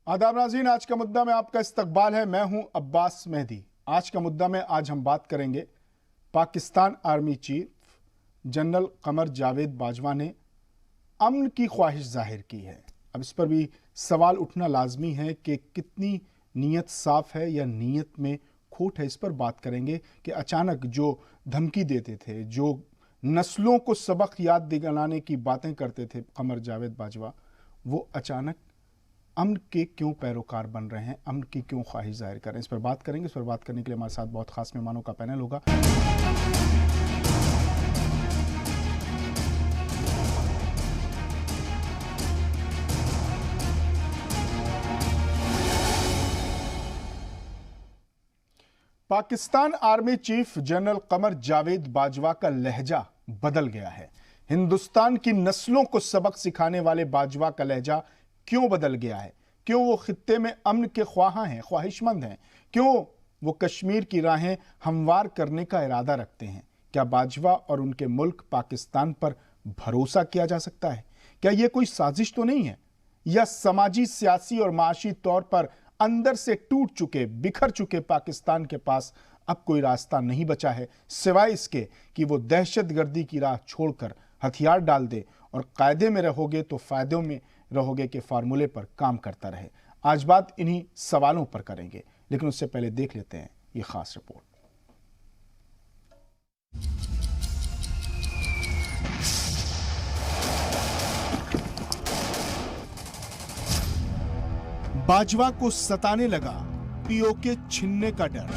आदाब नाज़रीन, आज का मुद्दा में आपका इस्तकबाल है। मैं हूं अब्बास मेहदी। आज का मुद्दा में आज हम बात करेंगे Pakistan army chief general Qamar Javed Bajwa ने अमन की ख्वाहिश जाहिर की है। अब इस पर भी सवाल उठना लाजमी है कि कितनी नीयत साफ है या नीयत में खोट है। इस पर बात करेंगे कि अचानक जो धमकी देते थे, जो नस्लों को सबक याद दिलाने की बातें करते थे कमर जावेद बाजवा, वो अचानक अमन के क्यों पैरोकार बन रहे हैं, अमन की क्यों ख्वाहिश जाहिर कर रहे हैं। इस पर बात करेंगे। इस पर बात करने के लिए हमारे साथ बहुत खास मेहमानों का पैनल होगा। Pakistan army chief general Qamar Javed Bajwa का लहजा बदल गया है। हिंदुस्तान की नस्लों को सबक सिखाने वाले बाजवा का लहजा क्यों बदल गया है? क्यों वो खित्ते में अमन के ख्वाहां हैं, ख्वाहिशमंद हैं? क्यों वो कश्मीर की राहें हमवार करने का इरादा रखते हैं? क्या बाजवा और उनके मुल्क पाकिस्तान पर भरोसा किया जा सकता है? क्या ये कोई साजिश तो नहीं है, या समाजी, सियासी और माशी तौर पर अंदर से टूट चुके, बिखर चुके पाकिस्तान के पास अब कोई रास्ता नहीं बचा है सिवाय इसके कि वो दहशतगर्दी की राह छोड़कर हथियार डाल दे और कायदे में रहोगे तो फायदों में रहोगे के फार्मूले पर काम करता रहे? आज बात इन्हीं सवालों पर करेंगे, लेकिन उससे पहले देख लेते हैं ये खास रिपोर्ट। बाजवा को सताने लगा पीओके छीनने का डर।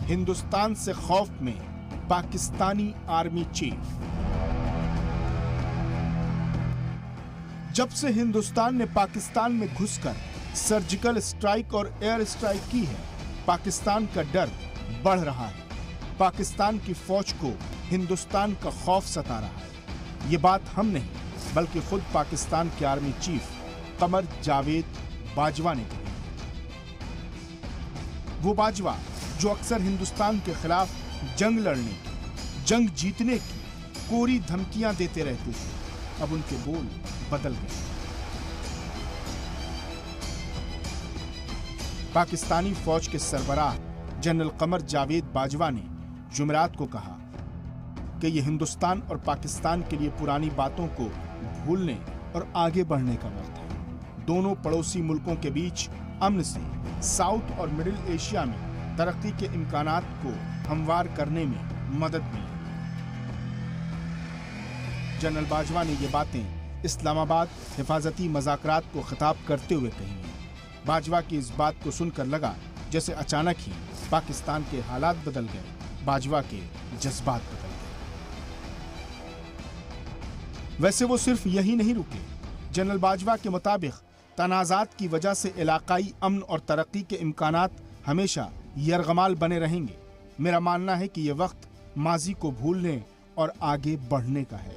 हिंदुस्तान से खौफ में पाकिस्तानी आर्मी चीफ। जब से हिंदुस्तान ने पाकिस्तान में घुसकर सर्जिकल स्ट्राइक और एयर स्ट्राइक की है, पाकिस्तान का डर बढ़ रहा है। पाकिस्तान की फौज को हिंदुस्तान का खौफ सता रहा है। ये बात हम नहीं बल्कि खुद पाकिस्तान के आर्मी चीफ कमर जावेद बाजवा ने कही। वो बाजवा जो अक्सर हिंदुस्तान के खिलाफ जंग लड़ने की, जंग जीतने की कोरी धमकियां देते रहते थे, अब उनके बोल बदल गए। पाकिस्तानी फौज के सरबराह जनरल कमर जावेद बाजवा ने जुमेरात को कहा कि यह हिंदुस्तान और पाकिस्तान के लिए पुरानी बातों को भूलने और आगे बढ़ने का वक्त है। दोनों पड़ोसी मुल्कों के बीच अमन से साउथ और मिडिल एशिया में तरक्की के इम्कानात को हमवार करने में मदद मिली। जनरल बाजवा ने ये बातें इस्लामाबाद हिफाजती मज़ाकरात को खिताब करते हुए कही हैं। बाजवा की इस बात को सुनकर लगा जैसे अचानक ही पाकिस्तान के हालात बदल गए, बाजवा के जज्बात बदल गए। वैसे वो सिर्फ यही नहीं रुके। जनरल बाजवा के मुताबिक तनाज़ात की वजह से इलाकाई अमन और तरक्की के इम्कानात हमेशा यरगमाल बने रहेंगे। मेरा मानना है कि यह वक्त माजी को भूलने और आगे बढ़ने का है।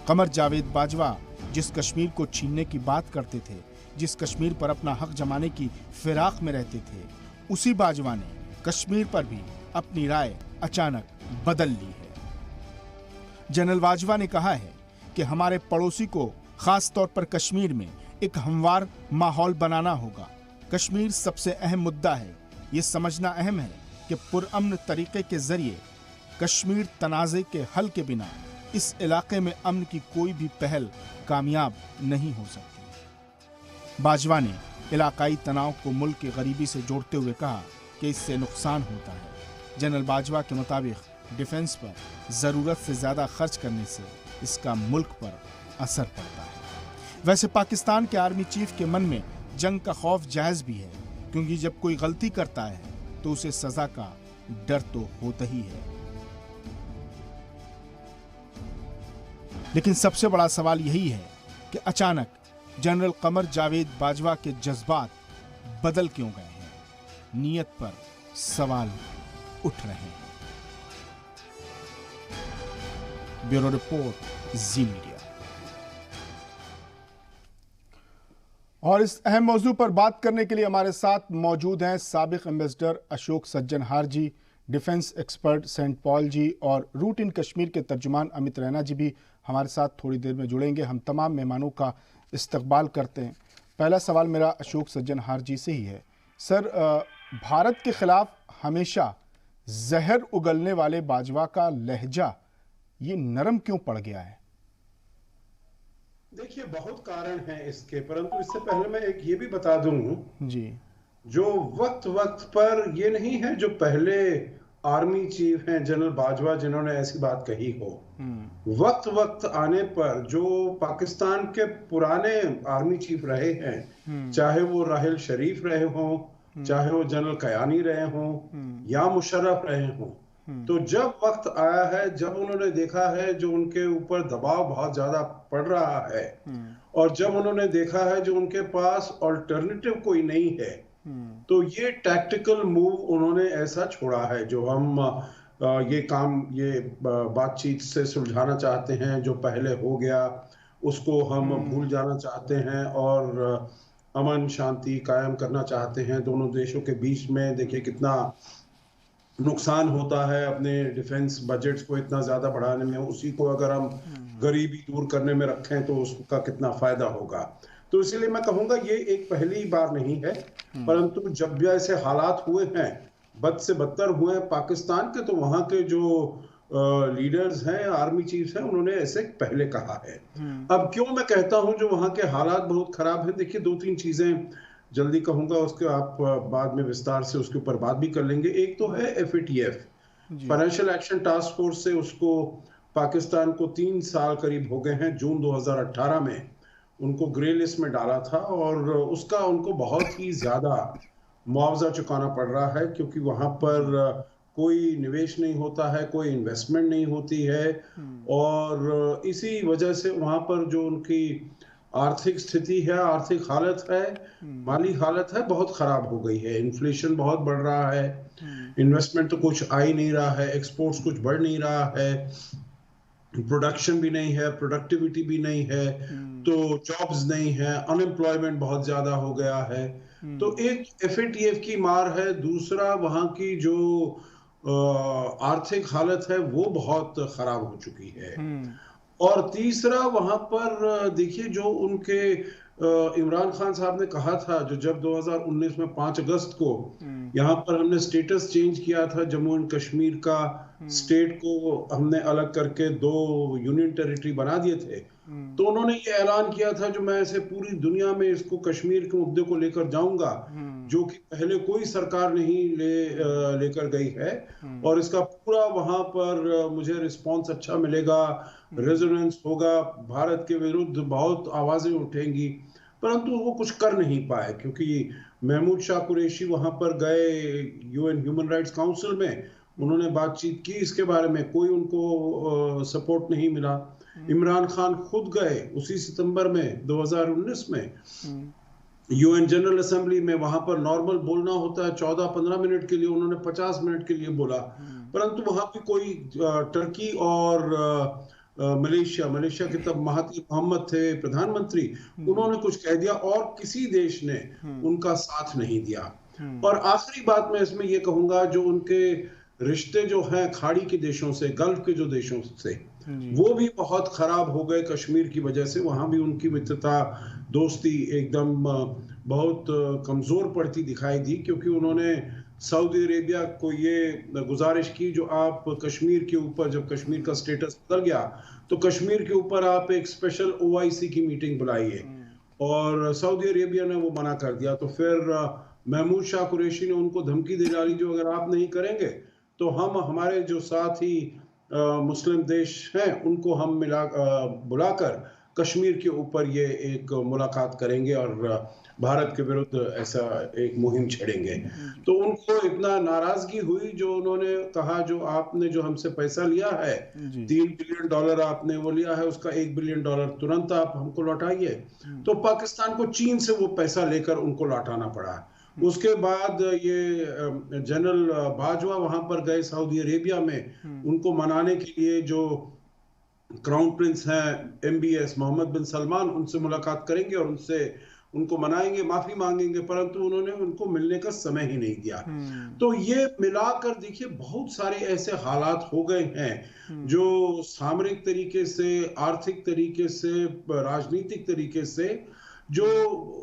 कमर जावेद बाजवा जिस कश्मीर को छीनने की बात करते थे, जिस कश्मीर पर अपना हक जमाने की फिराक में रहते थे, उसी बाजवा ने कश्मीर पर भी अपनी राय अचानक बदल ली है। जनरल बाजवा ने कहा है कि हमारे पड़ोसी को खास तौर पर कश्मीर में एक हमवार माहौल बनाना होगा। कश्मीर सबसे अहम मुद्दा है। ये समझना अहम है कि पुरअमन तरीके के जरिए कश्मीर तनाज़े के हल के बिना इस इलाके में अमन की कोई भी पहल कामयाब नहीं हो सकती। बाजवा ने इलाकाई तनाव को मुल्क की गरीबी से जोड़ते हुए कहा कि इससे नुकसान होता है। जनरल बाजवा के मुताबिक डिफेंस पर ज़रूरत से ज़्यादा खर्च करने से इसका मुल्क पर असर पड़ता है। वैसे पाकिस्तान के आर्मी चीफ के मन में जंग का खौफ जायज़ भी है, क्योंकि जब कोई गलती करता है तो उसे सज़ा का डर तो होता ही है। लेकिन सबसे बड़ा सवाल यही है कि अचानक जनरल कमर जावेद बाजवा के जज्बात बदल क्यों गए हैं? नीयत पर सवाल उठ रहे हैं। ब्यूरो रिपोर्ट, जी मीडिया। और इस अहम मौजू पर बात करने के लिए हमारे साथ मौजूद हैं साबिक एम्बेसडर अशोक सज्जनहार जी, डिफेंस एक्सपर्ट सेंट पॉल जी और रूट इन कश्मीर के तर्जुमान अमित रैना जी भी हमारे साथ थोड़ी देर में जुड़ेंगे। हम तमाम मेहमानों का इस्तकबाल करते हैं। पहला सवाल मेरा अशोक सज्जनहार जी से ही है। सर, भारत के खिलाफ हमेशा जहर उगलने वाले बाजवा का लहजा ये नरम क्यों पड़ गया है? देखिए, बहुत कारण हैं इसके, परंतु इससे पहले मैं एक ये भी बता दूं जी, जो वक्त वक्त पर ये नहीं है जो पहले आर्मी चीफ हैं जनरल बाजवा जिन्होंने ऐसी बात कही हो, वक्त वक्त आने पर जो पाकिस्तान के पुराने आर्मी चीफ रहे हैं, चाहे वो राहिल शरीफ रहे हों, चाहे वो जनरल कयानी रहे हों या मुशर्रफ रहे हों, तो जब वक्त आया है, जब उन्होंने देखा है जो उनके ऊपर दबाव बहुत ज्यादा पड़ रहा है और जब उन्होंने देखा है जो उनके पास ऑल्टरनेटिव कोई नहीं है, तो ये टैक्टिकल मूव उन्होंने ऐसा छोड़ा है जो हम ये काम ये बातचीत से सुलझाना चाहते हैं। जो पहले हो गया उसको हम भूल जाना चाहते हैं और अमन शांति कायम करना चाहते हैं दोनों देशों के बीच में। देखिए कितना नुकसान होता है अपने डिफेंस बजट्स को इतना ज्यादा बढ़ाने में, उसी को अगर हम गरीबी दूर करने में रखें तो उसका कितना फायदा होगा। तो इसीलिए मैं कहूंगा ये एक पहली बार नहीं है, परंतु जब भी ऐसे हालात हुए हैं, बद से बदतर हुए हैं पाकिस्तान के, तो वहां के जो लीडर्स हैं, आर्मी चीफ्स हैं, उन्होंने ऐसे पहले कहा है। अब क्यों मैं कहता हूं जो वहां के हालात बहुत खराब हैं, देखिए दो तीन चीजें जल्दी कहूंगा, उसके आप बाद में विस्तार से उसके ऊपर बात भी कर लेंगे। एक तो है FATF, financial action task force से उसको पाकिस्तान को 3 साल करीब हो गए हैं, जून 2018 में उनको ग्रे लिस्ट में डाला था और उसका उनको बहुत ही ज्यादा मुआवजा चुकाना पड़ रहा है, क्योंकि वहां पर कोई निवेश नहीं होता है, कोई इन्वेस्टमेंट नहीं होती है और इसी वजह से वहां पर जो उनकी आर्थिक स्थिति है, आर्थिक हालत है, माली हालत है, बहुत खराब हो गई है। इन्फ्लेशन बहुत बढ़ रहा है, इन्वेस्टमेंट तो कुछ आ ही नहीं रहा है, एक्सपोर्ट्स कुछ बढ़ नहीं रहा है, प्रोडक्शन भी नहीं है, प्रोडक्टिविटी भी नहीं है, तो जॉब्स नहीं है, अनएम्प्लॉयमेंट बहुत ज्यादा हो गया है। तो एक FATF की मार है, दूसरा वहां की जो आर्थिक हालत है वो बहुत खराब हो चुकी है, और तीसरा वहां पर देखिए जो उनके इमरान खान साहब ने कहा था, जो जब 2019 में 5 अगस्त को यहाँ पर हमने स्टेटस चेंज किया था, जम्मू एंड कश्मीर का स्टेट को हमने अलग करके 2 यूनियन टेरिटरी बना दिए थे, तो उन्होंने ये ऐलान किया था जो मैं ऐसे पूरी दुनिया में इसको कश्मीर के मुद्दे को लेकर जाऊंगा, जो कि पहले कोई सरकार नहीं लेकर गई है, और इसका पूरा वहां पर मुझे रिस्पांस अच्छा मिलेगा, रेजोनेंस होगा, भारत के विरुद्ध बहुत आवाजें उठेंगी, परंतु वो कुछ कर नहीं पाए क्योंकि महमूद शाह कुरैशी वहां पर गए UN ह्यूमन राइट्स काउंसिल में, उन्होंने बातचीत की इसके बारे में, कोई उनको सपोर्ट नहीं मिला। इमरान खान खुद गए उसी सितंबर में 2019 में UN जनरल असेंबली में, वहां पर नॉर्मल बोलना होता है 14-15 मिनट के लिए, उन्होंने 50 मिनट के लिए बोला, परंतु वहां भी कोई टर्की और मलेशिया के तब महातिर मोहम्मद थे प्रधानमंत्री, उन्होंने कुछ कह दिया और किसी देश ने उनका साथ नहीं दिया। और आखिरी बात मैं इसमें ये कहूंगा, जो उनके रिश्ते जो हैं खाड़ी के देशों से, गल्फ के जो देशों से, वो भी बहुत खराब हो गए कश्मीर की वजह से। वहां भी उनकी मित्रता दोस्ती एकदम बहुत कमजोर पड़ती दिखाई दी, क्योंकि उन्होंने सऊदी अरेबिया को ये गुजारिश की, जो आप कश्मीर के ऊपर, जब कश्मीर का स्टेटस बदल गया तो कश्मीर के ऊपर आप एक स्पेशल OIC की मीटिंग बुलाइए, और सऊदी अरेबिया ने वो मना कर दिया। तो फिर महमूद शाह कुरैशी ने उनको धमकी दे डाली, जो अगर आप नहीं करेंगे तो हम हमारे जो साथ ही मुस्लिम देश हैं उनको हम बुलाकर कश्मीर के ऊपर ये एक मुलाकात करेंगे और भारत के विरुद्ध ऐसा एक मुहिम छेड़ेंगे। तो उनको इतना नाराजगी हुई, जो उन्होंने कहा जो आपने जो हमसे पैसा लिया है, $3 बिलियन आपने वो लिया है, उसका $1 बिलियन तुरंत आप हमको लौटाइए। तो पाकिस्तान को चीन से वो पैसा लेकर उनको लौटाना पड़ा। उसके बाद ये जनरल बाजवा वहां पर गए सऊदी अरेबिया में, उनको मनाने के लिए जो क्राउन प्रिंस हैं MBS मोहम्मद बिन सलमान, उनसे मुलाकात करेंगे और उनसे उनको मनाएंगे, माफी मांगेंगे, परंतु उन्होंने उनको मिलने का समय ही नहीं दिया। तो ये मिलाकर देखिए बहुत सारे ऐसे हालात हो गए हैं जो सामरिक तरीके से, आर्थिक तरीके से, राजनीतिक तरीके से, जो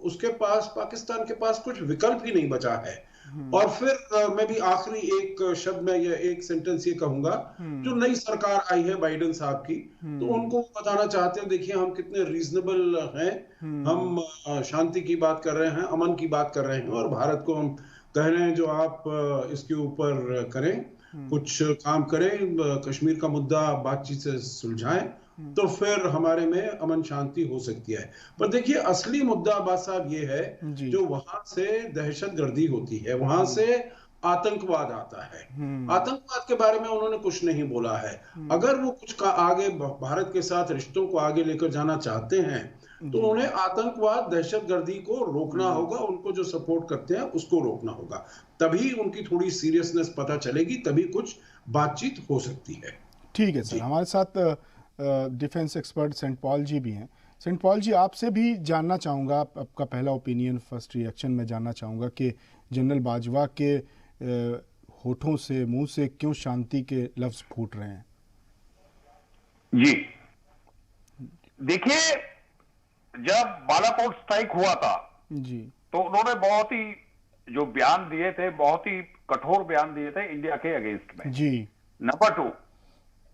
उसके पास, पाकिस्तान के पास कुछ विकल्प ही नहीं बचा है। और फिर मैं भी आखिरी एक शब्द में, या एक सेंटेंस ये कहूंगा, जो नई सरकार आई है बाइडेन साहब की, तो उनको बताना चाहते हैं, देखिए हम कितने रीजनेबल हैं, हम शांति की बात कर रहे हैं, अमन की बात कर रहे हैं, और भारत को हम कह रहे हैं जो आप इसके ऊपर करें, कुछ काम करें, कश्मीर का मुद्दा बातचीत से सुलझाएं, तो फिर हमारे में अमन शांति हो सकती है। पर देखिए असली मुद्दा अब्बास साहब ये है, जो वहां से दहशतगर्दी होती है, वहां से आतंकवाद आता है। आतंकवाद के बारे में उन्होंने कुछ नहीं बोला है। अगर वो कुछ का आगे भारत के साथ रिश्तों को आगे लेकर जाना चाहते हैं, तो उन्हें आतंकवाद, दहशतगर्दी को रोकना होगा, उनको जो सपोर्ट करते हैं उसको रोकना होगा, तभी उनकी थोड़ी सीरियसनेस पता चलेगी, तभी कुछ बातचीत हो सकती है। ठीक है सर, हमारे साथ डिफेंस एक्सपर्ट सेंट पॉल जी भी हैं। सेंट पॉल जी, आपसे भी जानना चाहूँगा, आपका पहला ओपिनियन, फर्स्ट रिएक्शन मैं जानना चाहूँगा कि जनरल बाजवा के होठों से, मुंह से क्यों शांति के लफ्ज फूट रहे हैं? जी देखिए, जब बालाकोट स्ट्राइक हुआ था जी, तो उन्होंने बहुत ही जो बयान दिए थे, बहुत ही कठोर बयान दिए थे इंडिया के अगेंस्ट में जी। नंबर 2,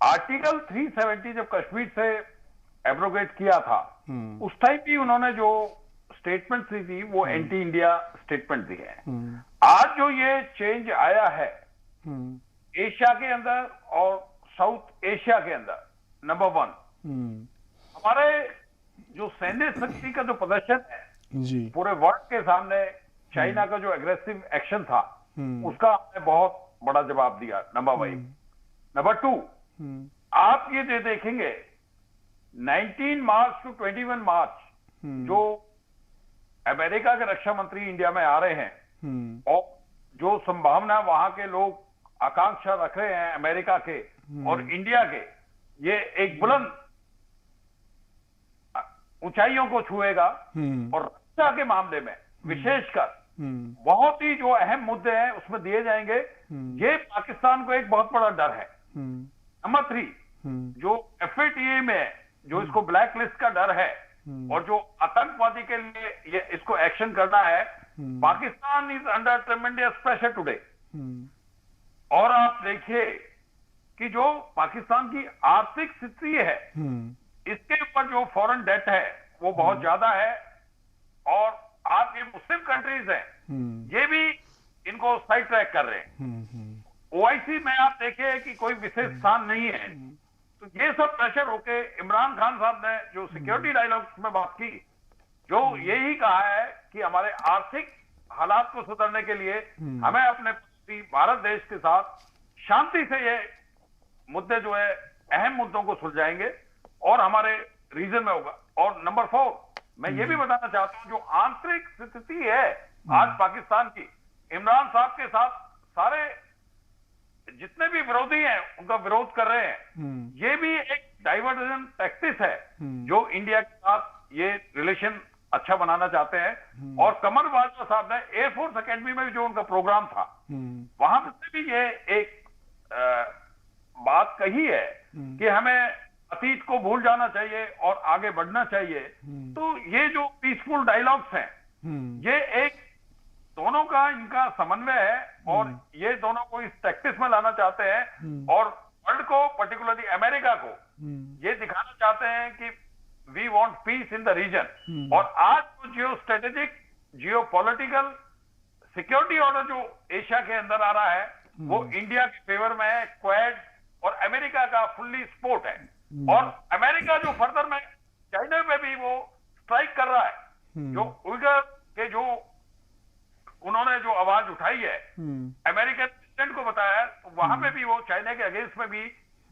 आर्टिकल 370 जब कश्मीर से एब्रोगेट किया था, उस टाइम भी उन्होंने जो स्टेटमेंट दी थी वो एंटी इंडिया स्टेटमेंट दी है। आज जो ये चेंज आया है एशिया के अंदर और साउथ एशिया के अंदर, नंबर 1, हमारे जो सैन्य शक्ति का जो प्रदर्शन है जी, पूरे वर्ल्ड के सामने, चाइना का जो एग्रेसिव एक्शन था उसका हमने बहुत बड़ा जवाब दिया, नंबर 1। नंबर 2, आप ये देखेंगे 19 मार्च टू 21 मार्च जो अमेरिका के रक्षा मंत्री इंडिया में आ रहे हैं, और जो संभावना वहां के लोग आकांक्षा रख रहे हैं अमेरिका के और इंडिया के, ये एक बुलंद ऊंचाइयों को छुएगा। और रक्षा के मामले में विशेषकर बहुत ही जो अहम मुद्दे हैं उसमें दिए जाएंगे। ये पाकिस्तान को एक बहुत बड़ा डर है। नंबर 3, जो FATA में जो इसको ब्लैक लिस्ट का डर है और जो आतंकवादी के लिए ये इसको एक्शन करना है, Pakistan is under tremendous pressure today. और आप देखिए कि जो पाकिस्तान की आर्थिक स्थिति है, इसके ऊपर जो फॉरेन डेट है वो बहुत ज्यादा है, और आप ये मुस्लिम कंट्रीज हैं, ये भी इनको साइड ट्रैक कर रहे हैं। OIC में आप देखिए कि कोई विशेष स्थान नहीं है। तो ये सब प्रेशर होके इमरान खान साहब ने जो सिक्योरिटी डायलॉग्स में बात की, जो यही कहा है कि हमारे आर्थिक हालात को सुधारने के लिए हमें अपने भारत देश के साथ शांति से ये मुद्दे जो है अहम मुद्दों को सुलझाएंगे और हमारे रीजन में होगा। और नंबर 4, मैं ये भी बताना चाहता हूं, जो आंतरिक स्थिति है आज पाकिस्तान की, इमरान साहब के साथ सारे जितने भी विरोधी हैं उनका विरोध कर रहे हैं। ये भी एक डाइवर्जन टैक्टिस है जो इंडिया के साथ ये रिलेशन अच्छा बनाना चाहते हैं। और कमर बाजवा साहब ने एयरफोर्स अकेडमी में जो उनका प्रोग्राम था, वहां से भी ये एक बात कही है कि हमें अतीत को भूल जाना चाहिए और आगे बढ़ना चाहिए। तो ये जो पीसफुल डायलॉग्स हैं, ये एक दोनों का इनका समन्वय है, और ये दोनों को इस टैक्टिस में लाना चाहते हैं, और वर्ल्ड को, पर्टिकुलरली अमेरिका को, ये दिखाना चाहते हैं कि we want peace in the region. और आज जो geostrategic, geopolitical security order जो एशिया के अंदर आ रहा है, वो इंडिया के फेवर में है। क्वाड और अमेरिका का फुल्ली सपोर्ट है, और अमेरिका जो फर्दर में चाइना में भी वो स्ट्राइक कर रहा है, जो उइगर के जो उन्होंने जो आवाज उठाई है, अमेरिकन प्रेसिडेंट को बताया है, तो वहां पे भी वो चाइना के अगेंस्ट में भी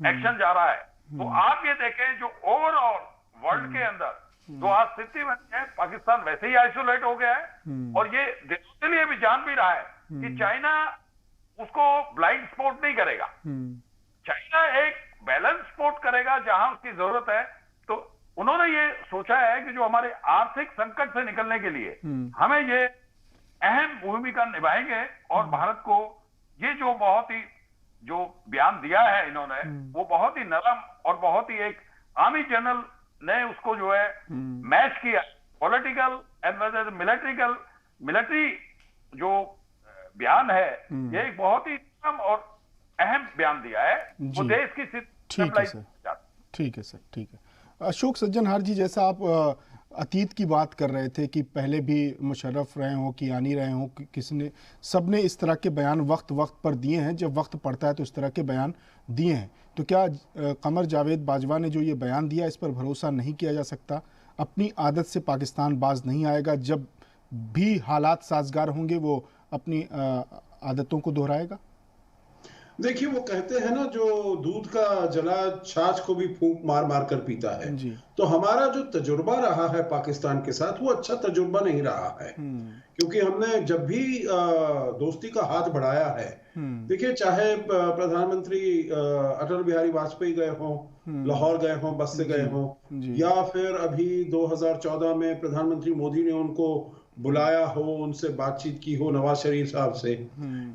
एक्शन जा रहा है। तो आप ये देखें, जो ओवरऑल वर्ल्ड के अंदर जो आज स्थिति बनी है, पाकिस्तान वैसे ही आइसोलेट हो गया है, और ये इसलिए भी जान भी रहा है कि चाइना उसको ब्लाइंड सपोर्ट नहीं करेगा। चाइना एक बैलेंस सपोर्ट करेगा जहां उसकी जरूरत है। तो उन्होंने ये सोचा है कि जो हमारे आर्थिक संकट से निकलने के लिए हमें ये अहम भूमिका निभाएंगे, और भारत को ये जो बहुत ही जो बयान दिया है इन्होंने, वो बहुत ही नरम और बहुत ही एक आर्मी जनरल ने उसको जो है मैच किया, पॉलिटिकल एंड मिलिट्री जो बयान है, ये एक बहुत ही नरम और अहम बयान दिया है, वो देश की ठीक है सर, ठीक है सर, ठीक है। अशोक सज्जनहार जी, जैसा आप अतीत की बात कर रहे थे कि पहले भी मुशर्रफ रहे हों, कियानी रहे हों, किसी ने, सब ने इस तरह के बयान वक्त वक्त पर दिए हैं, जब वक्त पड़ता है तो इस तरह के बयान दिए हैं, तो क्या कमर जावेद बाजवा ने जो ये बयान दिया इस पर भरोसा नहीं किया जा सकता? अपनी आदत से पाकिस्तान बाज नहीं आएगा, जब भी हालात साजगार होंगे वो अपनी आदतों को दोहराएगा? देखिए, वो कहते हैं ना, जो दूध का जला छाछ को भी फूंक मार मार कर पीता है। तो हमारा जो तजुर्बा रहा है पाकिस्तान के साथ, वो अच्छा तजुर्बा नहीं रहा है, क्योंकि हमने जब भी दोस्ती का हाथ बढ़ाया है, देखिए, चाहे प्रधानमंत्री अटल बिहारी वाजपेयी गए हों, लाहौर गए हों, बस से गए हों, या फिर अभी 2014 में प्रधानमंत्री मोदी ने उनको बुलाया हो, उनसे बातचीत की हो नवाज शरीफ साहब से,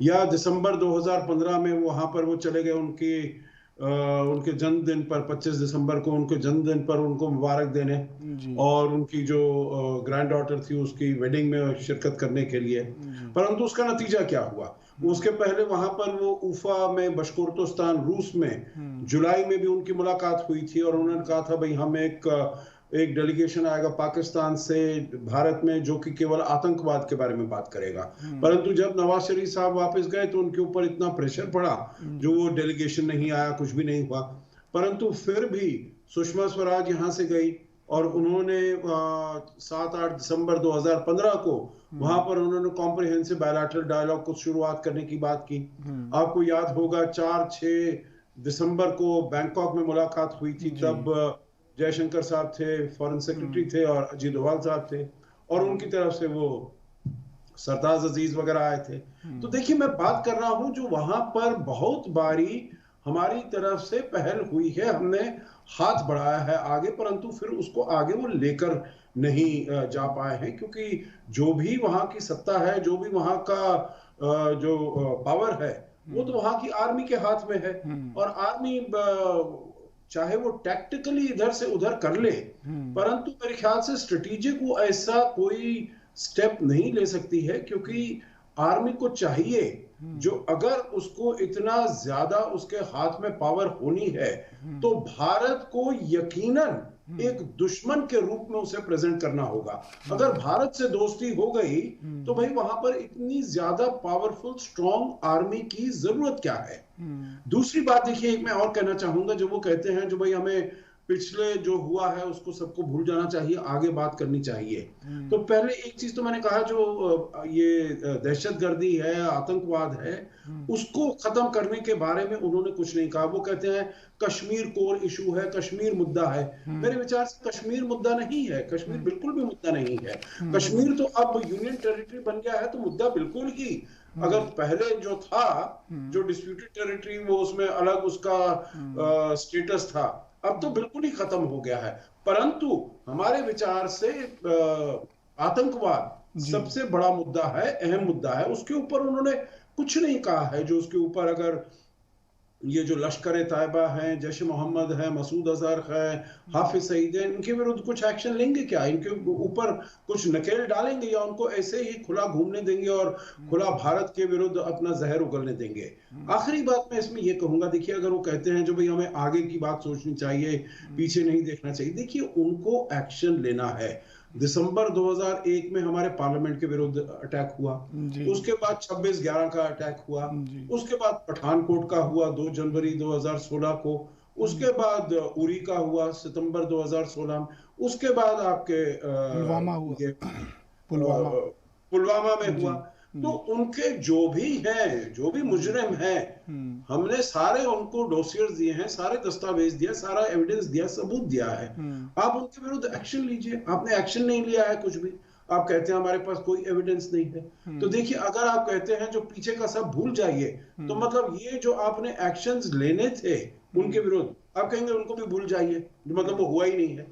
या दिसंबर 2015 में वहां पर वो चले गए उनके जन्मदिन पर, 25 दिसंबर को उनके जन्मदिन पर उनको मुबारक देने, और उनकी जो ग्रैंड डॉटर थी उसकी वेडिंग में शिरकत करने के लिए। परंतु उसका नतीजा क्या हुआ? उसके पहले वहां पर वो उफा में, बशकोरतोस्तान, रूस में जुलाई में भी उनकी मुलाकात हुई थी, और उन्होंने कहा था भाई हम एक डेलीगेशन आएगा पाकिस्तान से भारत में जो कि केवल आतंकवाद के बारे में बात करेगा। परंतु जब नवाज शरीफ साहब वापस गए तो उनके ऊपर इतना प्रेशर पड़ा, जो वो डेलीगेशन नहीं आया, कुछ भी नहीं हुआ। परंतु फिर भी सुषमा स्वराज यहाँ से गई, और उन्होंने 7-8 दिसंबर 2015 को वहां पर उन्होंने कॉम्प्रिहेंसिव बायलैटरल डायलॉग को शुरुआत करने की बात की। आपको याद होगा 4-6 दिसंबर को बैंकॉक में मुलाकात हुई थी, तब जयशंकर साहब थे, फॉरेन सेक्रेटरी थे, और अजीत डोभाल साहब थे, और उनकी तरफ से वो सरताज अजीज वगैरह आए थे। तो देखिए, मैं बात कर रहा हूं, जो वहां पर बहुत बारी हमारी तरफ से पहल हुई है, हमने हाथ बढ़ाया है आगे, परंतु फिर उसको आगे वो लेकर नहीं जा पाए हैं, क्योंकि जो भी वहां की सत्ता है, जो भी वहां का जो पावर है, वो तो वहां की आर्मी के हाथ में है, और आर्मी चाहे वो टैक्टिकली इधर से उधर कर ले, परंतु मेरे ख्याल से स्ट्रेटेजिक वो ऐसा कोई स्टेप नहीं ले सकती है, क्योंकि आर्मी को चाहिए, जो अगर उसको इतना ज्यादा उसके हाथ में पावर होनी है, तो भारत को यकीनन एक दुश्मन के रूप में उसे प्रेजेंट करना होगा। अगर भारत से दोस्ती हो गई तो भाई वहां पर इतनी ज्यादा पावरफुल स्ट्रॉन्ग आर्मी की जरूरत क्या है। दूसरी बात देखिए, एक मैं और कहना चाहूंगा, जो वो कहते हैं जो भाई हमें पिछले जो हुआ है उसको सबको भूल जाना चाहिए, आगे बात करनी चाहिए। तो पहले एक चीज तो मैंने कहा, जो ये दहशतगर्दी है, आतंकवाद है, उसको खत्म करने के बारे में उन्होंने कुछ नहीं कहा। वो कहते हैं कश्मीर कोर इशू है, कश्मीर मुद्दा है। मेरे विचार से कश्मीर मुद्दा नहीं है, कश्मीर बिल्कुल भी मुद्दा नहीं है। कश्मीर तो अब यूनियन टेरिटरी बन गया है, तो मुद्दा बिल्कुल ही, अगर पहले जो था, जो डिस्प्यूटेड टेरिटरी, वो उसमें अलग उसका स्टेटस था, अब तो बिल्कुल ही खत्म हो गया है। परंतु हमारे विचार से आतंकवाद सबसे बड़ा मुद्दा है, अहम मुद्दा है, उसके ऊपर उन्होंने कुछ नहीं कहा है। जो उसके ऊपर अगर ये जो लश्कर तैयबा है, जैश मोहम्मद है, मसूद अजहर है, हाफिज सईद है, इनके विरुद्ध कुछ एक्शन लेंगे क्या? इनके ऊपर कुछ नकेल डालेंगे, या उनको ऐसे ही खुला घूमने देंगे और खुला भारत के विरुद्ध अपना जहर उगलने देंगे? आखिरी बात मैं इसमें ये कहूंगा, देखिए, अगर वो कहते हैं जो भाई हमें आगे की बात सोचनी चाहिए, पीछे नहीं देखना चाहिए, देखिए उनको एक्शन लेना है। दिसंबर 2001 में हमारे पार्लियामेंट के विरुद्ध अटैक हुआ, उसके बाद 26/11 का अटैक हुआ, उसके बाद पठानकोट का हुआ 2 जनवरी 2016 को, उसके बाद उरी का हुआ सितंबर 2016 में, उसके बाद आपके पुलवामा में हुआ। तो उनके जो भी हैं, जो भी मुजरिम हैं, हमने सारे उनको डोसियर्स दिए हैं, सारे दस्तावेज दिया, सारा एविडेंस दिया, सबूत दिया है। आप उनके विरुद्ध एक्शन लीजिए। आपने एक्शन नहीं लिया है कुछ भी, आप कहते हैं हमारे पास कोई एविडेंस नहीं है। तो देखिए, अगर आप कहते हैं जो पीछे का सब भूल जाइए, तो मतलब ये जो आपने एक्शंस लेने थे उनके विरुद्ध, आप कहेंगे उनको भी भूल जाइए, मतलब वो हुआ ही नहीं है।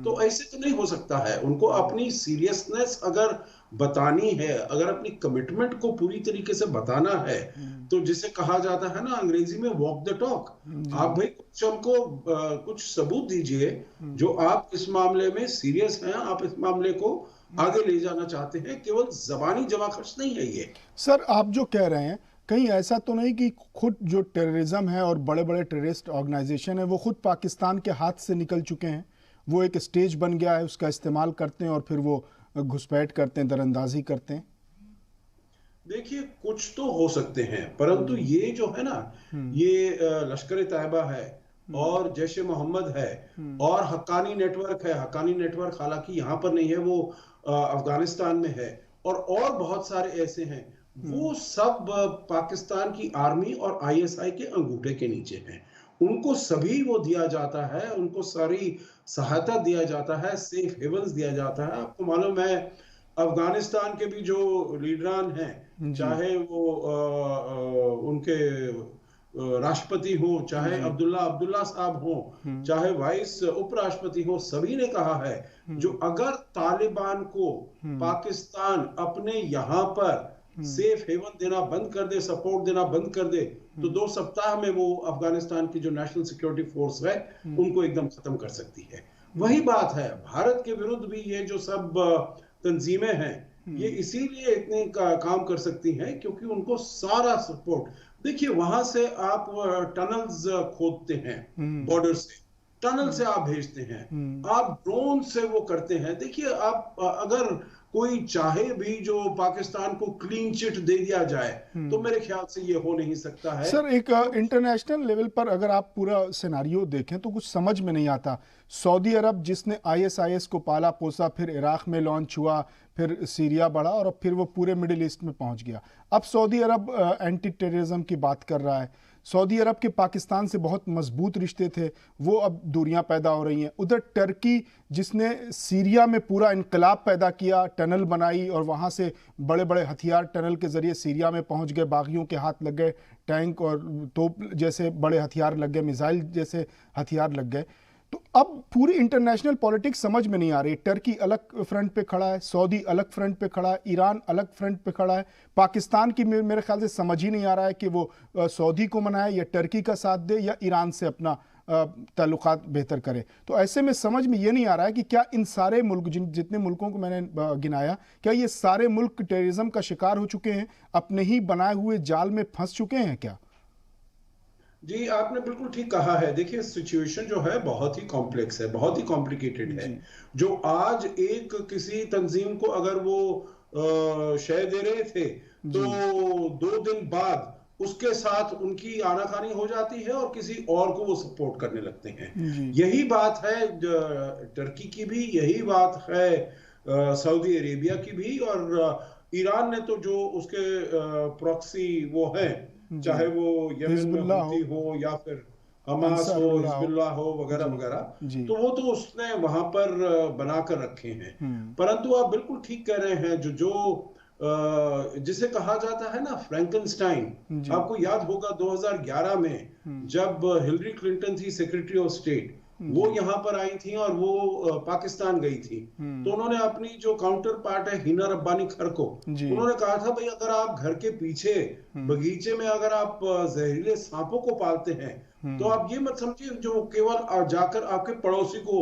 तो ऐसे तो नहीं हो सकता है। उनको अपनी सीरियसनेस अगर बतानी है, अगर अपनी कमिटमेंट को पूरी तरीके से बताना है, तो जिसे कहा जाता है ना अंग्रेजी में वॉक द टॉक। आप भाई कुछ हमको कुछ सबूत दीजिए जो आप इस मामले में सीरियस हैं, आप इस मामले को आगे ले जाना चाहते हैं। केवल जबानी जमा खर्च नहीं है ये। सर आप जो कह रहे हैं, कहीं ऐसा तो नहीं कि खुद जो टेररिज्म है और बड़े बड़े टेररिस्ट ऑर्गेनाइजेशन है वो खुद पाकिस्तान के हाथ से निकल चुके हैं, वो एक स्टेज बन गया है, उसका इस्तेमाल करते हैं और फिर वो घुसपैठ करते हैं, दरअंदाजी करते हैं? देखिए कुछ तो हो सकते हैं, परंतु ये जो है ना, ये लश्कर तैयबा है और जैश ए मोहम्मद है और हक्कानी नेटवर्क है। हक्कानी नेटवर्क हालांकि यहाँ पर नहीं है, वो अफगानिस्तान में है, और बहुत सारे ऐसे हैं। वो सब पाकिस्तान की आर्मी और आईएसआई के अंगूठे के नीचे हैं। उनको सभी वो दिया जाता है, उनको सारी सहायता दिया जाता है, सेफ हेवन्स दिया जाता है। आपको मालूम है अफगानिस्तान के भी जो लीडरान हैं, चाहे वो उनके राष्ट्रपति हो, चाहे अब्दुल्ला साहब हो, चाहे वाइस उपराष्ट्रपति हो, सभी ने कहा है जो अगर तालिबान को पाकिस्तान अपने यहाँ पर सेफ हेवन देना बंद कर दे, सपोर्ट देना बंद कर दे, तो 2 सप्ताह में वो अफगानिस्तान की जो नेशनल सिक्योरिटी फोर्स है उनको एकदम खत्म कर सकती है। वही बात है भारत के विरुद्ध भी ये जो सब तंजीमें हैं, ये इसीलिए इतने काम कर सकती हैं क्योंकि उनको सारा सपोर्ट। देखिए वहां से आप टनल्स खोदते हैं, बॉर्डर से टनल से आप भेजते हैं, आप ड्रोन से वो करते हैं। देखिए आप अगर कोई चाहे भी जो पाकिस्तान को क्लीन चिट दे दिया जाए तो मेरे ख्याल से ये हो नहीं सकता है। सर एक इंटरनेशनल लेवल पर अगर आप पूरा सिनारियो देखें तो कुछ समझ में नहीं आता। सऊदी अरब जिसने आईएसआईएस को पाला पोसा, फिर इराक में लॉन्च हुआ, फिर सीरिया बढ़ा और अब फिर वो पूरे मिडिल ईस्ट में पहुंच गया। अब सऊदी अरब एंटी टेररिज्म की बात कर रहा है। सऊदी अरब के पाकिस्तान से बहुत मजबूत रिश्ते थे, वो अब दूरियां पैदा हो रही हैं। उधर टर्की जिसने सीरिया में पूरा इनकलाब पैदा किया, टनल बनाई और वहाँ से बड़े बड़े हथियार टनल के ज़रिए सीरिया में पहुँच गए, बागियों के हाथ लग गए, टैंक और तोप जैसे बड़े हथियार लग गए, मिसाइल जैसे हथियार लग गए। तो अब पूरी इंटरनेशनल पॉलिटिक्स समझ में नहीं आ रही। टर्की अलग फ्रंट पे खड़ा है, सऊदी अलग फ्रंट पे खड़ा है, ईरान अलग फ्रंट पे खड़ा है। पाकिस्तान की मेरे ख्याल से समझ ही नहीं आ रहा है कि वो सऊदी को मनाए या टर्की का साथ दे या ईरान से अपना ताल्लुकात बेहतर करे। तो ऐसे में समझ में ये नहीं आ रहा है कि क्या इन सारे मुल्क जितने मुल्कों को मैंने गिनाया, क्या ये सारे मुल्क टेररिज्म का शिकार हो चुके हैं, अपने ही बनाए हुए जाल में फंस चुके हैं क्या? जी आपने बिल्कुल ठीक कहा है। देखिए सिचुएशन जो है बहुत ही कॉम्प्लेक्स है, बहुत ही कॉम्प्लिकेटेड है। जो आज एक किसी तंजीम को अगर वो शय दे रहे थे तो 2 दिन बाद उसके साथ उनकी आनाकानी हो जाती है और किसी और को वो सपोर्ट करने लगते हैं। यही बात है टर्की की भी, यही बात है सऊदी अरेबिया की भी, और ईरान ने तो जो उसके प्रॉक्सी वो है, चाहे वो यमन में हुती हो या फिर हमास हो, हिजबुल्लाह हो, वगैरह वगैरह, तो वो तो उसने वहां पर बनाकर रखे हैं। परंतु आप बिल्कुल ठीक कह रहे हैं, जो जिसे कहा जाता है ना फ्रैंकनस्टाइन। आपको याद होगा 2011 में जब हिलरी क्लिंटन थी सेक्रेटरी ऑफ स्टेट, वो यहाँ पर आई थी और वो पाकिस्तान गई थी, तो उन्होंने अपनी जो काउंटर पार्ट है हिना रब्बानी खर को, उन्होंने कहा था भाई अगर आप घर के पीछे बगीचे में अगर आप जहरीले सांपों को पालते हैं तो आप ये मत समझिए जो केवल जाकर आपके पड़ोसी को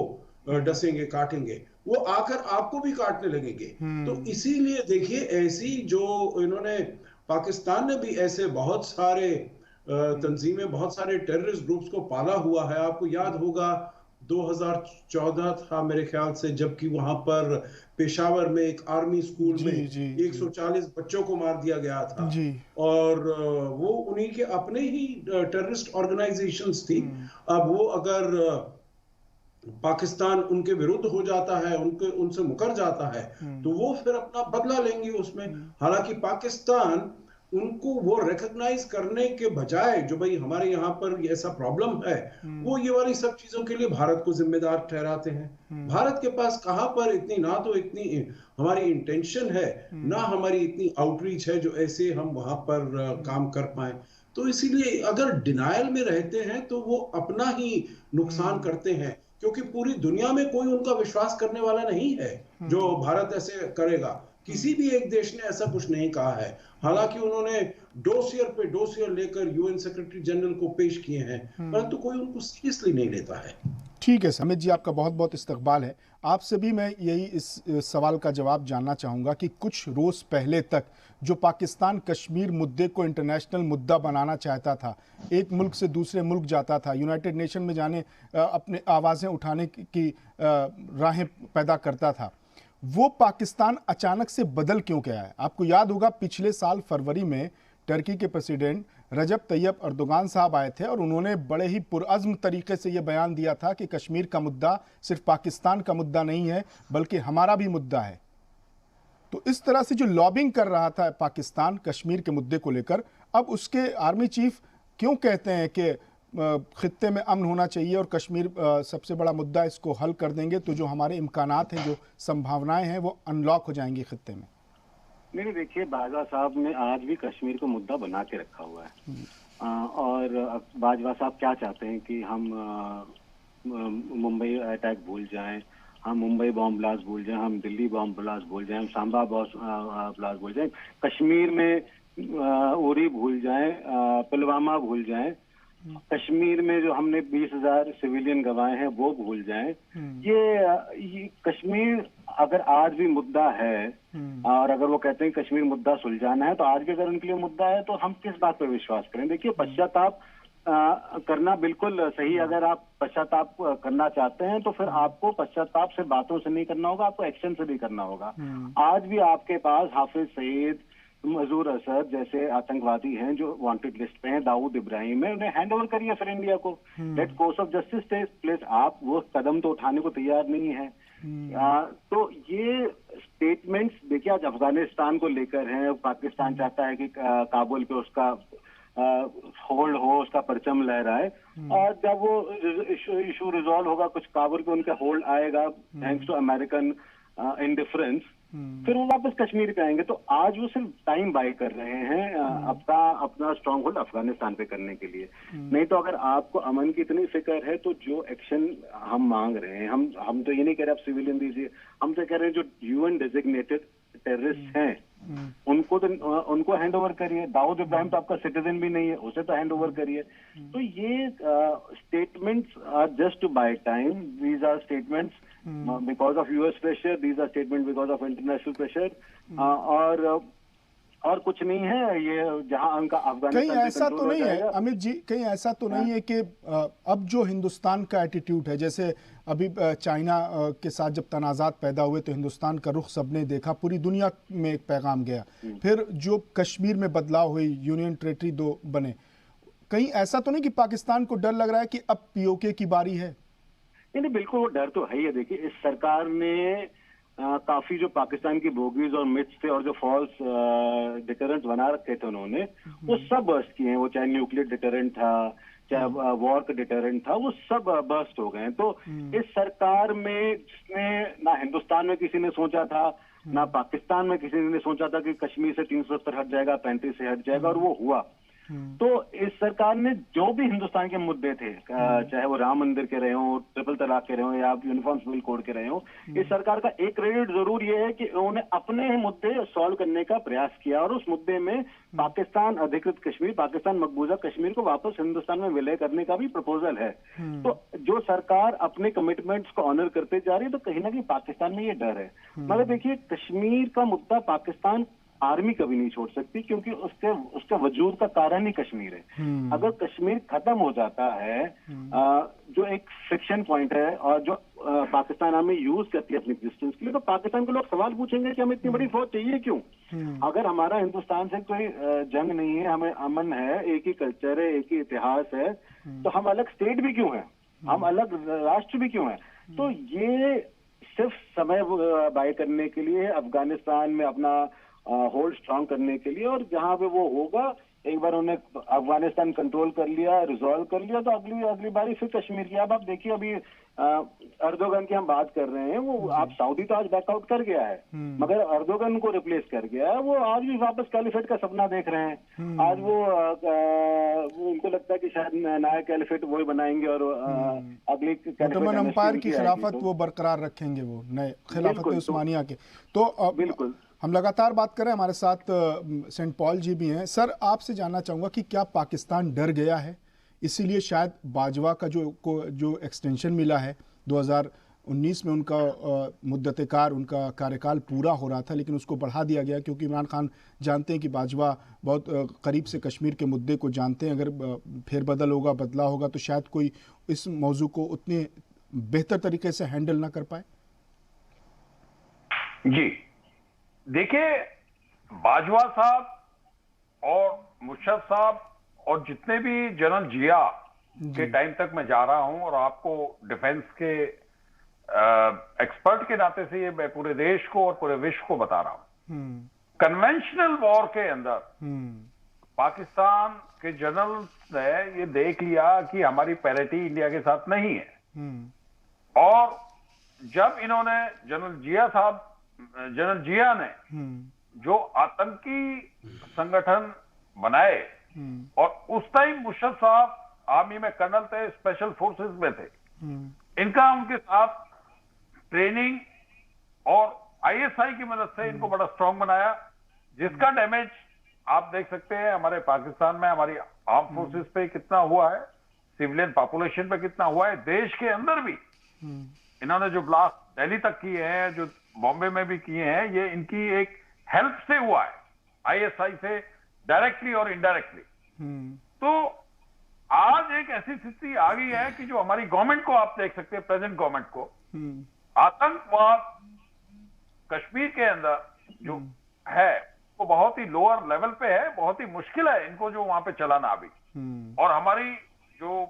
डसेंगे, काटेंगे, वो आकर आपको भी काटने लगेंगे। तो इसीलिए देखिए ऐसी जो इन्होंने, पाकिस्तान ने भी ऐसे बहुत सारे तंजीमें, बहुत सारे टेररिस्ट ग्रुप्स को पाला हुआ है। आपको याद होगा 2014 था मेरे ख्याल से, जबकि वहां पर पेशावर में एक आर्मी स्कूल में 140 बच्चों को मार दिया गया था, और वो उन्हीं के अपने ही टेररिस्ट ऑर्गेनाइजेशंस थी। अब वो अगर पाकिस्तान उनके विरुद्ध हो जाता है, उनसे मुकर जाता है, तो वो फिर अपना बदला लेंगे उसमें। हालांकि पाकिस्तान उनको वो रिकॉग्नाइज करने के बजाय, जो भाई हमारे यहाँ पर ऐसा प्रॉब्लम है, वो ये वाली सब चीजों के लिए भारत को जिम्मेदार ठहराते हैं। भारत के पास कहां पर इतनी, ना तो इतनी हमारी इंटेंशन है, ना हमारी इतनी आउटरीच है जो ऐसे हम वहां पर काम कर पाए। तो इसीलिए अगर डिनायल में रहते हैं तो वो अपना ही नुकसान करते हैं। क्योंकि पूरी दुनिया में कोई उनका विश्वास करने वाला नहीं है जो भारत ऐसे करेगा। किसी भी एक देश ने ऐसा कुछ नहीं कहा है। हालांकि उन्होंने डोसियर पे डोसियर लेकर यूएन सेक्रेटरी जनरल को पेश किए हैं, परंतु कोई उनको सीरियसली नहीं लेता है। ठीक है अमित जी, आपका बहुत बहुत इस्तकबाल है। आपसे भी मैं यही इस सवाल का जवाब जानना चाहूँगा कि कुछ रोज़ पहले तक जो पाकिस्तान कश्मीर मुद्दे को इंटरनेशनल मुद्दा बनाना चाहता था, एक मुल्क से दूसरे मुल्क जाता था, यूनाइटेड नेशन में जाने अपने आवाज़ें उठाने की राहें पैदा करता था, वो पाकिस्तान अचानक से बदल क्यों गया है? आपको याद होगा पिछले साल फरवरी में टर्की के प्रेसिडेंट रजब तैयब अर्दोगान साहब आए थे और उन्होंने बड़े ही पुरअज़्म तरीके से ये बयान दिया था कि कश्मीर का मुद्दा सिर्फ पाकिस्तान का मुद्दा नहीं है बल्कि हमारा भी मुद्दा है। तो इस तरह से जो लॉबिंग कर रहा था पाकिस्तान कश्मीर के मुद्दे को लेकर, अब उसके आर्मी चीफ क्यों कहते हैं कि खित्ते में अमन होना चाहिए और कश्मीर सबसे बड़ा मुद्दा, इसको हल कर देंगे तो जो हमारे इम्कानात हैं, जो संभावनाएं हैं, वो अनलॉक हो जाएंगी खित्ते में? नहीं, देखिए बाजवा साहब ने आज भी कश्मीर को मुद्दा बना के रखा हुआ है। और बाजवा साहब क्या चाहते हैं कि हम मुंबई अटैक भूल जाएं, हम मुंबई बॉम्ब ब्लास्ट भूल जाएं, हम दिल्ली बॉम्ब ब्लास्ट भूल जाएं, हम सांबा ब्लास्ट भूल जाएं, कश्मीर में उरी भूल जाएं, पुलवामा भूल जाएं, कश्मीर में जो हमने 20,000 सिविलियन गंवाए हैं वो भूल जाएं। ये कश्मीर अगर आज भी मुद्दा है और अगर वो कहते हैं कश्मीर मुद्दा सुलझाना है, तो आज भी अगर उनके लिए मुद्दा है तो हम किस बात पर विश्वास करें? देखिए, पश्चाताप करना बिल्कुल सही। अगर आप पश्चाताप करना चाहते हैं तो फिर आपको पश्चाताप से बातों से नहीं करना होगा, आपको एक्शन से भी करना होगा। आज भी आपके पास हाफिज सईद, मजूर असद जैसे आतंकवादी हैं जो वांटेड लिस्ट पे हैं, दाऊद इब्राहिम है, उन्हें हैंड ओवर करिए फिर इंडिया को, let course of justice take place. आप वो कदम तो उठाने को तैयार नहीं है। तो ये स्टेटमेंट्स देखिए आज अफगानिस्तान को लेकर हैं, पाकिस्तान चाहता है कि काबुल पे उसका होल्ड हो, उसका परचम लहराए, और जब वो इशू रिजॉल्व होगा, कुछ काबुल पे उनका होल्ड आएगा थैंक्स टू अमेरिकन इंडिफरेंस, फिर वो वापस कश्मीर पे आएंगे। तो आज वो सिर्फ टाइम बाय कर रहे हैं अपना स्ट्रांग होल्ड अफगानिस्तान पे करने के लिए। नहीं तो अगर आपको अमन की इतनी फिक्र है तो जो एक्शन हम मांग रहे हैं, हम तो ये नहीं कह रहे आप सिविलियन दीजिए, हम तो कह रहे हैं जो यूएन डेजिग्नेटेड टेररिस्ट हैं उनको हैंड ओवर करिए। दाऊद इब्राहिम तो आपका सिटीजन भी नहीं है, उसे तो हैंड ओवर करिए। तो ये statements are just to buy time, these are statements because of US pressure, these are statements because of international pressure, और कुछ नहीं है। ये जहां उनका अफगानिस्तान कहीं ऐसा तो नहीं है अमित जी, कहीं ऐसा तो नहीं है कि अब जो हिंदुस्तान का एटीट्यूड है, जैसे अभी चाइना के साथ जब तनाज़ात पैदा हुए तो हिंदुस्तान का रुख सबने देखा, पूरी दुनिया में एक पैगाम गया, फिर जो कश्मीर में बदलाव हुई, यूनियन टेरिटरी 2 बने, कहीं ऐसा तो नहीं कि पाकिस्तान को डर लग रहा है कि अब पीओके की बारी है? नहीं, बिल्कुल वो डर तो है ही है। देखिए, इस सरकार ने काफी जो पाकिस्तान की बोगीज और मिथ्स थे और जो फॉल्स डिटरेंट बना रखे थे उन्होंने, वो सब बर्स्ट किए हैं। वो चाहे न्यूक्लियर डिटरेंट था, चाहे वॉर का डिटरेंट था, वो सब बर्स्ट हो गए हैं। तो इस सरकार में जिसने ना हिंदुस्तान में किसी ने सोचा था, ना पाकिस्तान में किसी ने सोचा था कि कश्मीर से 370 हट जाएगा, 35 से हट जाएगा, और वो हुआ। तो इस सरकार ने जो भी हिंदुस्तान के मुद्दे थे, चाहे वो राम मंदिर के रहे हो, ट्रिपल तलाक के रहे हो, या यूनिफॉर्म सिविल कोड के रहे हो, इस सरकार का एक क्रेडिट जरूर ये है कि उन्होंने अपने मुद्दे सॉल्व करने का प्रयास किया, और उस मुद्दे में पाकिस्तान अधिकृत कश्मीर, पाकिस्तान मकबूजा कश्मीर को वापस हिंदुस्तान में विलय करने का भी प्रपोजल है। तो जो सरकार अपने कमिटमेंट्स को ऑनर करते जा रही है, तो कहीं ना कहीं पाकिस्तान में ये डर है। मतलब देखिए, कश्मीर का मुद्दा पाकिस्तान आर्मी कभी नहीं छोड़ सकती, क्योंकि उसके वजूद का कारण ही कश्मीर है। अगर कश्मीर खत्म हो जाता है, जो एक फ्रिक्शन पॉइंट है और जो पाकिस्तान आर्मी यूज करती है अपनी एग्जिस्टेंस के लिए, तो पाकिस्तान के लोग सवाल पूछेंगे कि हमें इतनी बड़ी फौज चाहिए क्यों? अगर हमारा हिंदुस्तान से कोई जंग नहीं है, हमें अमन है, एक ही कल्चर है, एक ही इतिहास है, तो हम अलग स्टेट भी क्यों है, हम अलग राष्ट्र भी क्यों है? तो ये सिर्फ समय बाय करने के लिए, अफगानिस्तान में अपना होल्ड स्ट्रांग करने के लिए, और जहां पे वो होगा एक बार उन्होंने अफगानिस्तान कंट्रोल कर लिया, रिजॉल्व कर लिया, तो अगली बारी फिर कश्मीर की। अब आप देखिए, अभी अर्दोगन की हम बात कर रहे हैं, वो आप सऊदी तो आज बैकआउट कर गया है, मगर अर्दोगन को रिप्लेस कर गया है। वो आज भी वापस कैलिफेट का सपना देख रहे हैं। आज वो उनको लगता है कि शायद नया कैलिफेट वही बनाएंगे और अगली ओटोमन एम्पायर की खिलाफत वो बरकरार रखेंगे, वो नए खिलाफत उस्मानिया के। तो बिल्कुल हम लगातार बात कर रहे हैं, हमारे साथ सेंट पॉल जी भी हैं। सर, आपसे जानना चाहूँगा कि क्या पाकिस्तान डर गया है, इसीलिए शायद बाजवा का जो एक्सटेंशन मिला है 2019 में, उनका मुद्दतकार उनका कार्यकाल पूरा हो रहा था, लेकिन उसको बढ़ा दिया गया क्योंकि इमरान खान जानते हैं कि बाजवा बहुत करीब से कश्मीर के मुद्दे को जानते हैं। अगर फेरबदल होगा, बदलाव होगा, तो शायद कोई इस मौजू को उतने बेहतर तरीके से हैंडल ना कर पाए। जी देखिए, बाजवा साहब और मुशर्रफ साहब और जितने भी जनरल जिया के टाइम तक मैं जा रहा हूं, और आपको डिफेंस के एक्सपर्ट के नाते से ये मैं पूरे देश को और पूरे विश्व को बता रहा हूं, कन्वेंशनल वॉर के अंदर पाकिस्तान के जनरल्स ने ये देख लिया कि हमारी पैरिटी इंडिया के साथ नहीं है। और जब इन्होंने जनरल जिया ने जो आतंकी संगठन बनाए, और उस टाइम मुशर्रफ साहब आर्मी में कर्नल थे, स्पेशल फोर्सेस में थे, इनका उनके साथ ट्रेनिंग और आईएसआई की मदद से इनको बड़ा स्ट्रांग बनाया, जिसका डैमेज आप देख सकते हैं हमारे पाकिस्तान में, हमारी आर्म फोर्सेस पे कितना हुआ है, सिविलियन पॉपुलेशन पे कितना हुआ है, देश के अंदर भी इन्होंने जो ब्लास्ट दिल्ली तक किए हैं, जो बॉम्बे में भी किए हैं, ये इनकी एक हेल्प से हुआ है, आईएसआई से डायरेक्टली और इनडायरेक्टली। तो आज एक ऐसी स्थिति आ गई है कि जो हमारी गवर्नमेंट को आप देख सकते हैं, प्रेजेंट गवर्नमेंट को, आतंकवाद कश्मीर के अंदर जो है वो बहुत ही लोअर लेवल पे है, बहुत ही मुश्किल है इनको जो वहां पे चलाना अभी। और हमारी जो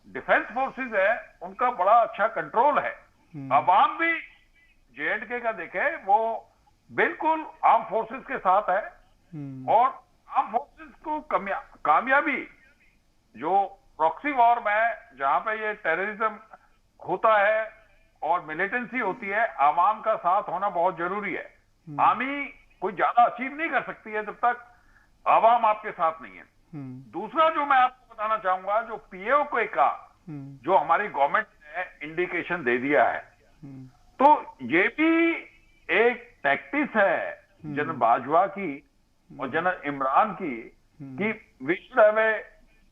डिफेंस फोर्सेस है उनका बड़ा अच्छा कंट्रोल है। अवाम भी जेएंडके का देखे, वो बिल्कुल आर्म फोर्सेस के साथ है, और आर्म फोर्सेस को कामयाबी जो प्रॉक्सी वॉर में जहां पे ये टेररिज्म होता है और मिलिटेंसी होती है, आवाम का साथ होना बहुत जरूरी है। आर्मी कोई ज्यादा अचीव नहीं कर सकती है जब तक आवाम आपके साथ नहीं है। दूसरा जो मैं आपको बताना चाहूंगा, जो पीओके का जो हमारी गवर्नमेंट ने इंडिकेशन दे दिया है, तो ये भी एक टैक्टिस है जनरल बाजवा की और जनरल इमरान की कि we should have a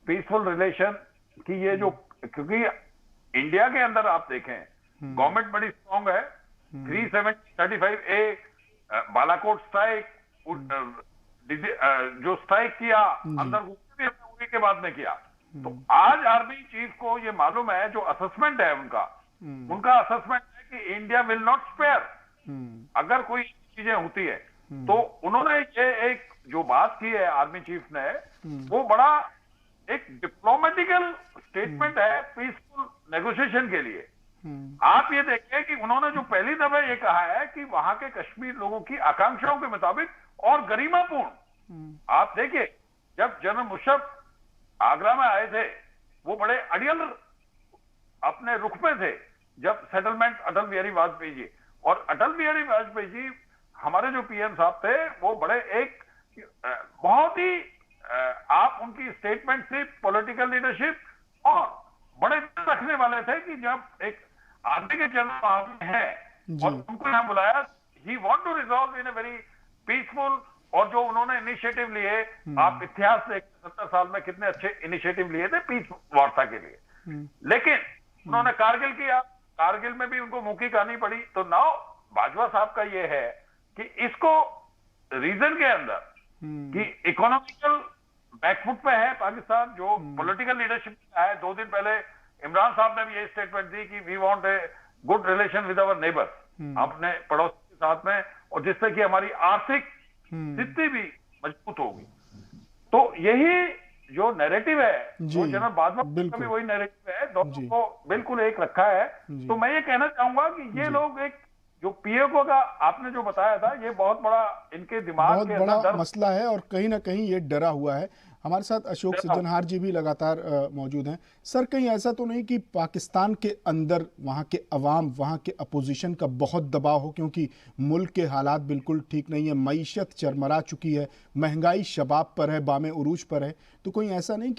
peaceful relation, कि ये जो, क्योंकि इंडिया के अंदर आप देखें गवर्नमेंट बड़ी स्ट्रांग है, 335A बालाकोट स्ट्राइक जो स्ट्राइक किया अंदर उरी के बाद में किया, तो आज आर्मी चीफ को ये मालूम है, जो असेसमेंट है उनका असेसमेंट है कि इंडिया विल नॉट स्पेयर अगर कोई चीजें होती है। तो उन्होंने ये एक जो बात की है आर्मी चीफ ने, वो बड़ा एक डिप्लोमेटिकल स्टेटमेंट है पीसफुल नेगोशिएशन के लिए। आप ये देखिए कि उन्होंने जो पहली दफा ये कहा है कि वहां के कश्मीर लोगों की आकांक्षाओं के मुताबिक और गरिमापूर्ण, आप देखिए जब जनरल मुशर्रफ आगरा में आए थे, वो बड़े अड़ियल अपने रुख में थे जब सेटलमेंट अटल बिहारी वाजपेयी जी, और अटल बिहारी वाजपेयी जी हमारे जो पीएम साहब थे, वो बड़े एक बहुत ही आप उनकी स्टेटमेंट से पॉलिटिकल लीडरशिप और बड़े रखने वाले थे कि जब एक आर्मी के जनरल है और उनको यहाँ बुलाया, he want to resolve in a very peaceful, और जो उन्होंने इनिशिएटिव लिए, आप इतिहास देख 70 साल में कितने अच्छे इनिशिएटिव लिए थे पीस वार्ता के लिए, लेकिन उन्होंने कारगिल किया, कारगिल में भी उनको मुंह की कहानी पड़ी। तो नाउ बाजवा साहब का ये है कि इसको रीजन के अंदर कि इकोनॉमिकल बैकफुट पे है पाकिस्तान, जो पॉलिटिकल लीडरशिप है। 2 दिन पहले इमरान साहब ने भी ये स्टेटमेंट दी कि we want a good relation with our neighbours, अपने पड़ोसी के साथ में, और जिससे कि हमारी आर्थिक स्थिति भी मजबूत होगी। तो यही जो नैरेटिव है वो जनरल बाजवा का भी वही नैरेटिव है, दोनों को बिल्कुल एक रखा है। तो मैं ये कहना चाहूंगा कि ये लोग एक जो पीएफओ का आपने जो बताया था, ये बहुत बड़ा इनके दिमाग बहुत के बड़ा अंदर मसला है और कहीं ना कहीं ये डरा हुआ है। हमारे साथ अशोक डरा हुआ। सज्जनहार जी भी लगातार मौजूद हैं। सर, कहीं ऐसा तो नहीं कि पाकिस्तान के अंदर वहाँ के अवाम, वहाँ के अपोजिशन का बहुत दबाव हो, क्योंकि मुल्क के हालात बिल्कुल ठीक नहीं है, मईशत चरमरा चुकी है, महंगाई शबाब पर है, बामे उरूज पर है, तो कोई ऐसा नहीं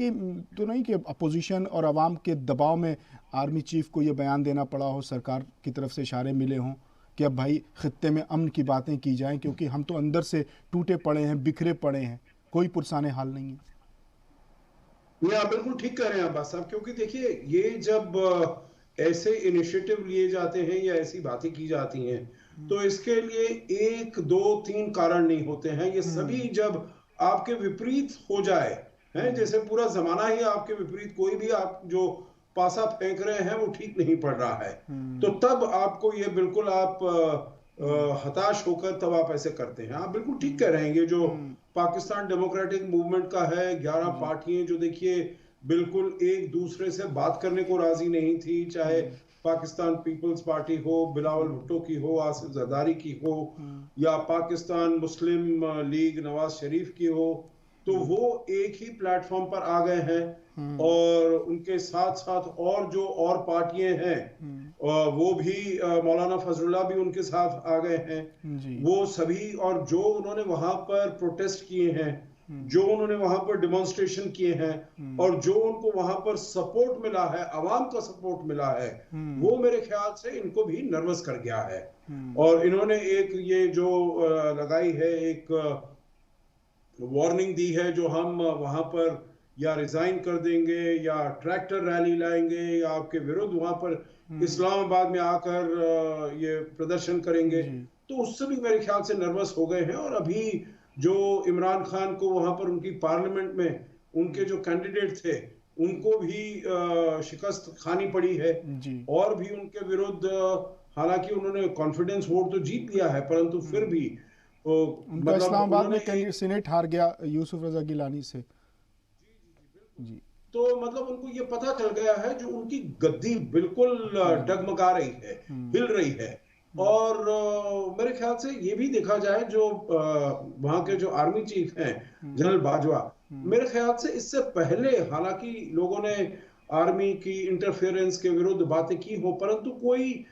कि अपोजिशन और अवाम के दबाव में आर्मी चीफ को ये बयान देना पड़ा हो, सरकार की तरफ से इशारे मिले हों कि अब भाई खित्ते में अमन की बातें की जाएं, क्योंकि हम तो अंदर से टूटे पड़े हैं, बिखरे पड़े हैं, कोई पुरसाने हाल नहीं है। ये आप बिल्कुल ठीक कह रहे हैं अब्बास साहब, क्योंकि देखिए ये जब ऐसे इनिशिएटिव लिए जाते हैं या ऐसी बातें की जाती हैं तो इसके लिए 1, 2, 3 कारण नहीं होते हैं। ये सभी जब आपके विपरीत हो जाए हैं, जैसे पूरा जमाना ही आपके विपरीत, कोई भी आप जो पासा फेंक रहे हैं वो ठीक नहीं पड़ रहा है, तो तब आपको ये बिल्कुल आप हताश होकर तब आप ऐसे करते हैं। आप बिल्कुल ठीक कह रहे हैं। ये जो पाकिस्तान डेमोक्रेटिक मूवमेंट का है, 11 पार्टियां जो देखिए बिल्कुल एक दूसरे से बात करने को राजी नहीं थी, चाहे पाकिस्तान पीपल्स पार्टी हो, बिलावल भुट्टो की हो, आसिफ जरदारी की हो, या पाकिस्तान मुस्लिम लीग नवाज शरीफ की हो, तो वो एक ही प्लेटफॉर्म पर आ गए हैं। और उनके साथ साथ और जो और पार्टियां हैं वो भी, मौलाना फजलुल्लाह भी उनके साथ आ गए हैं। वो सभी, और जो उन्होंने वहां पर प्रोटेस्ट किए हैं, जो उन्होंने वहां पर डेमोन्स्ट्रेशन किए हैं, और जो उनको वहां पर सपोर्ट मिला है, अवाम का सपोर्ट मिला है, वो मेरे ख्याल से इनको भी नर्वस कर गया है। और इन्होंने एक ये जो लगाई है, एक वार्निंग दी है, जो हम वहां पर या रिजाइन कर देंगे या ट्रैक्टर रैली लाएंगे या आपके विरुद्ध वहां पर इस्लामाबाद में आकर ये प्रदर्शन करेंगे, तो उससे भी मेरे ख्याल से नर्वस हो गए हैं। और अभी जो इमरान खान को वहां पर उनकी पार्लियामेंट में उनके जो कैंडिडेट थे उनको भी शिकस्त खानी पड़ी है, और भी उनके विरुद्ध, हालांकि उन्होंने कॉन्फिडेंस वोट तो जीत लिया है, परंतु फिर भी उनका इस्लामाबाद में सेनेट हार गया यूसुफ रजा गिलानी से। जी, तो मतलब उनको ये पता चल गया है, जो उनकी गद्दी बिल्कुल डगमगा रही है, हिल रही है। और मेरे ख्याल से ये भी देखा जाए, जो वहां के जो आर्मी चीफ हैं जनरल बाजवा, मेरे ख्याल से इससे पहले हालांकि लोगों ने आर्मी की इंटरफेरेंस के विरुद्ध बातें की हो, परंतु कोई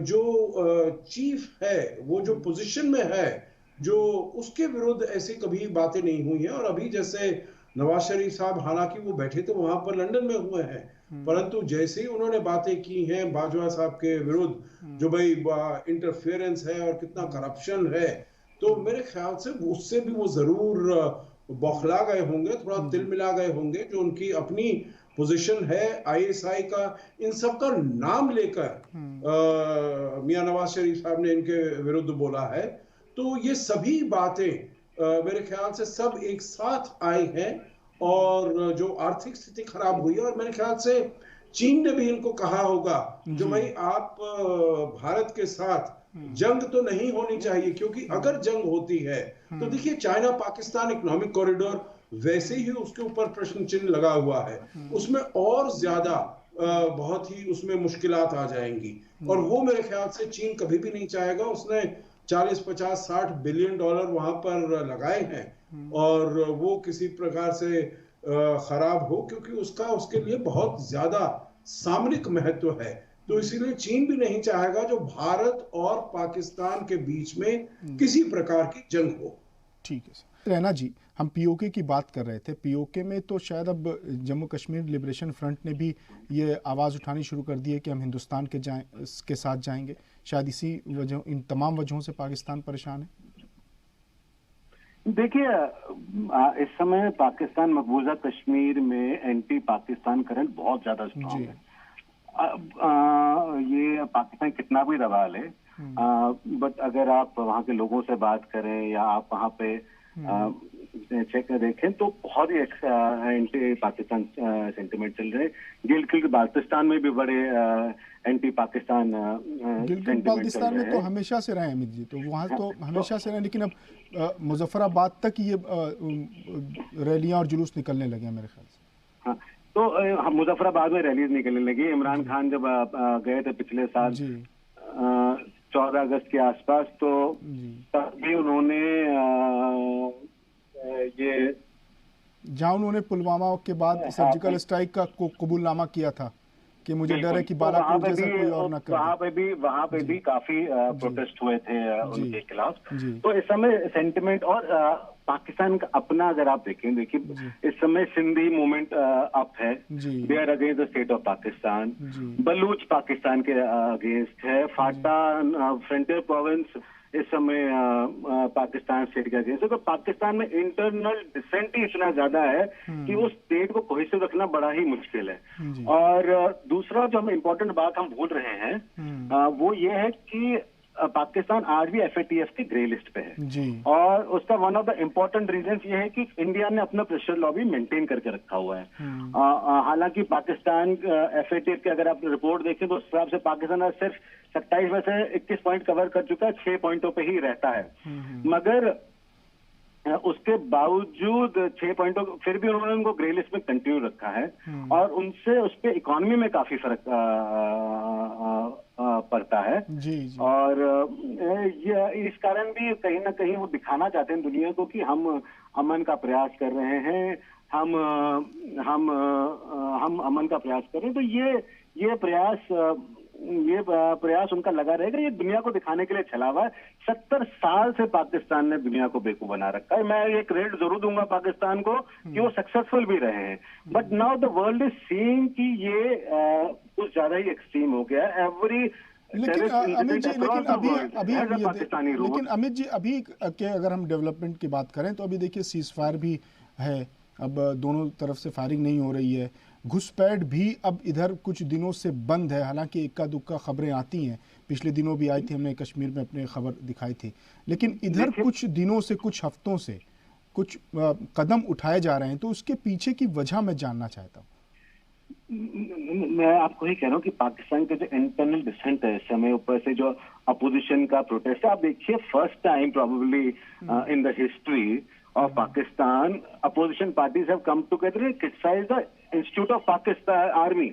जो चीफ है, वो जो पोजीशन में है, जो उसके विरुद्ध ऐसी कभी बातें नहीं हुई हैं। और अभी जैसे नवाज शरीफ साहब, हालांकि वो बैठे तो वहां पर लंदन में हुए हैं, परंतु जैसे ही उन्होंने बातें की हैं बाजवा साहब के विरुद्ध, जो भाई इंटरफेरेंस है और कितना करप्शन है, तो मेरे ख्याल से उससे भी वो जरूर बौखला गए होंगे, थोड़ा तिल मिला गए होंगे। जो उनकी अपनी पोजीशन है आईएसआई का, इन सब का नाम लेकर मियां नवाज शरीफ साहब ने इनके विरुद्ध बोला है, तो ये सभी बातें मेरे ख्याल से सब एक साथ आई हैं। और जो आर्थिक स्थिति खराब हुई है, और मेरे ख्याल से चीन ने भी इनको कहा होगा, जो भाई आप भारत के साथ जंग तो नहीं होनी चाहिए, क्योंकि अगर जंग होती है तो देखिए चाइना पाकिस्तान इकोनॉमिक कॉरिडोर वैसे ही उसके ऊपर प्रश्न चिन्ह लगा हुआ है, उसमें और ज्यादा बहुत ही उसमें मुश्किलात आ जाएंगी। और वो मेरे ख्याल से चीन कभी भी नहीं चाहेगा। उसने 40, 50, 60 बिलियन डॉलर वहां पर लगाए हैं, और वो किसी प्रकार से खराब हो, क्योंकि उसका उसके लिए बहुत ज्यादा सामरिक महत्व है। तो इसीलिए चीन भी नहीं चाहेगा जो भारत और पाकिस्तान के बीच में किसी प्रकार की जंग हो। ठीक है सर। रैना जी, हम पीओके की बात कर रहे थे। पीओके में तो शायद अब जम्मू कश्मीर लिबरेशन फ्रंट ने भी ये आवाज़ उठानी शुरू कर दी है कि हम हिंदुस्तान के साथ जाएंगे। शायद इसी वजह, इन तमाम वजहों से पाकिस्तान परेशान है। देखिए, इस समय पाकिस्तान मकबूजा कश्मीर में एंटी पाकिस्तान करंट बहुत ज्यादा स्ट्रॉन्ग है। ये पाकिस्तान कितना भी दबा ले, बट अगर आप वहाँ के लोगों से बात करें या आप वहाँ पे चेक देखें तो बहुत ही एंटी पाकिस्तान सेंटिमेंट चल रहे हैं। गिलगित बाल्टिस्तान में भी बड़े एंटी पाकिस्तान गिलगित बाल्टिस्तान में तो हमेशा से रहे अमित जी, तो वहाँ तो हमेशा से रहे, लेकिन अब मुजफ्फराबाद तक ये रैलियां और जुलूस निकलने लगे हैं मेरे ख्याल से। हाँ, तो मुजफ्फराबाद में रैलीज निकलने लगी। इमरान खान जब गए थे पिछले साल 14 अगस्त के आसपास, तो तब भी उन्होंने ये जहाँ उन्होंने पुलवामा के बाद सर्जिकल स्ट्राइक का कबूलनामा किया था कि मुझे डर है कि बालाकोट जैसा कोई और ना करे। वहाँ पे भी काफी प्रोटेस्ट हुए थे उनके खिलाफ। तो इस समय सेंटिमेंट और पाकिस्तान का अपना अगर आप देखिए इस समय सिंधी मूवमेंट अप है, they are against the state of Pakistan. Baloch Pakistan के अगेंस्ट है। फाटा फ्रंटियर प्रोविंस इस समय पाकिस्तान स्टेट के अगेंस्ट है। तो पाकिस्तान में इंटरनल डिसेंट ही इतना ज्यादा है कि वो स्टेट को कोहेसिव रखना बड़ा ही मुश्किल है। और दूसरा जो हम इम्पोर्टेंट बात हम भूल रहे हैं वो ये है कि पाकिस्तान आज भी FATF की ग्रे लिस्ट पे है। और उसका one of the important reason ये है कि इंडिया ने अपना प्रेशर लॉबी मेंटेन करके रखा हुआ है। हालांकि पाकिस्तान FATF की अगर आप रिपोर्ट देखें तो उस हिसाब से पाकिस्तान सिर्फ 27 में से 21 पॉइंट कवर कर चुका है, 6 पॉइंटों पे ही रहता है। मगर उसके बावजूद 6 पॉइंटों फिर भी उन्होंने उनको ग्रे लिस्ट में कंटिन्यू रखा है। और उनसे उस पर इकोनॉमी में काफी फर्क पड़ता है। और ये इस कारण भी कहीं ना कहीं वो दिखाना चाहते हैं दुनिया को कि हम अमन का प्रयास कर रहे हैं, हम अमन का प्रयास कर रहे हैं। तो ये प्रयास उनका लगा रहेगा। ये दुनिया को दिखाने के लिए चला हुआ है। 70 साल से पाकिस्तान ने दुनिया को बेवकूफ बना रखा है। मैं ये क्रेडिट जरूर दूंगा पाकिस्तान को कि वो सक्सेसफुल भी रहे हैं। But now the world is seeing कि ये कुछ ज्यादा ही एक्सट्रीम हो गया है। लेकिन अमित जी, लेकिन अमित जी अभी के अगर हम डेवलपमेंट की बात करें तो अभी देखिए सीज फायर भी है, अब दोनों तरफ से फायरिंग नहीं हो रही है। घुसपैठ भी अब इधर कुछ दिनों से बंद है, हालांकि इक्का दुक्का खबरें आती हैं, पिछले दिनों भी आई थी, हमने कश्मीर में अपने खबर दिखाई थी। लेकिन इधर कुछ दिनों से, कुछ हफ्तों से कुछ कदम उठाए जा रहे हैं, तो उसके पीछे की वजह मैं जानना चाहता हूँ। मैं आपको ही कह रहा हूँ कि पाकिस्तान के जो इंटरनल डिसेंट है इस समय, ऊपर से जो अपोजिशन का प्रोटेस्ट है, आप देखिए first time probably in the history of Pakistan, opposition parties have come together and criticized the Institute of Pakistan Army.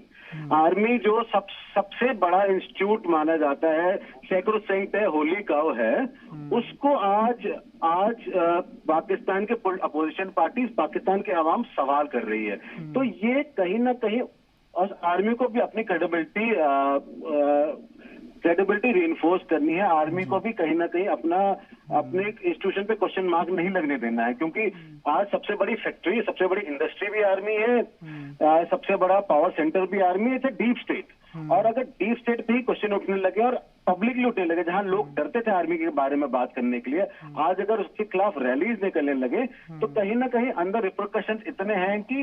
Army जो सबसे बड़ा इंस्टीट्यूट माना जाता है, सैक्रोसैंक्ट है, होली काउ है, उसको आज पाकिस्तान के अपोजिशन पार्टीज, पाकिस्तान के अवाम सवाल कर रही है। तो ये कहीं ना कहीं और आर्मी को भी अपनी क्रेडिबिलिटी रिइंफोर्स करनी है। आर्मी को भी कहीं ना कहीं अपने इंस्टीट्यूशन पे क्वेश्चन मार्क नहीं लगने देना है, क्योंकि आज सबसे बड़ी फैक्ट्री, सबसे बड़ी इंडस्ट्री भी आर्मी है, सबसे बड़ा पावर सेंटर भी आर्मी है, डीप स्टेट। और अगर डीप स्टेट पे ही क्वेश्चन उठने लगे और पब्लिकली उठने लगे, जहां लोग डरते थे आर्मी के बारे में बात करने के लिए, आज अगर उसके खिलाफ रैलीज निकलने लगे तो कहीं ना कहीं अंदर रिप्रिकॉशंस इतने हैं कि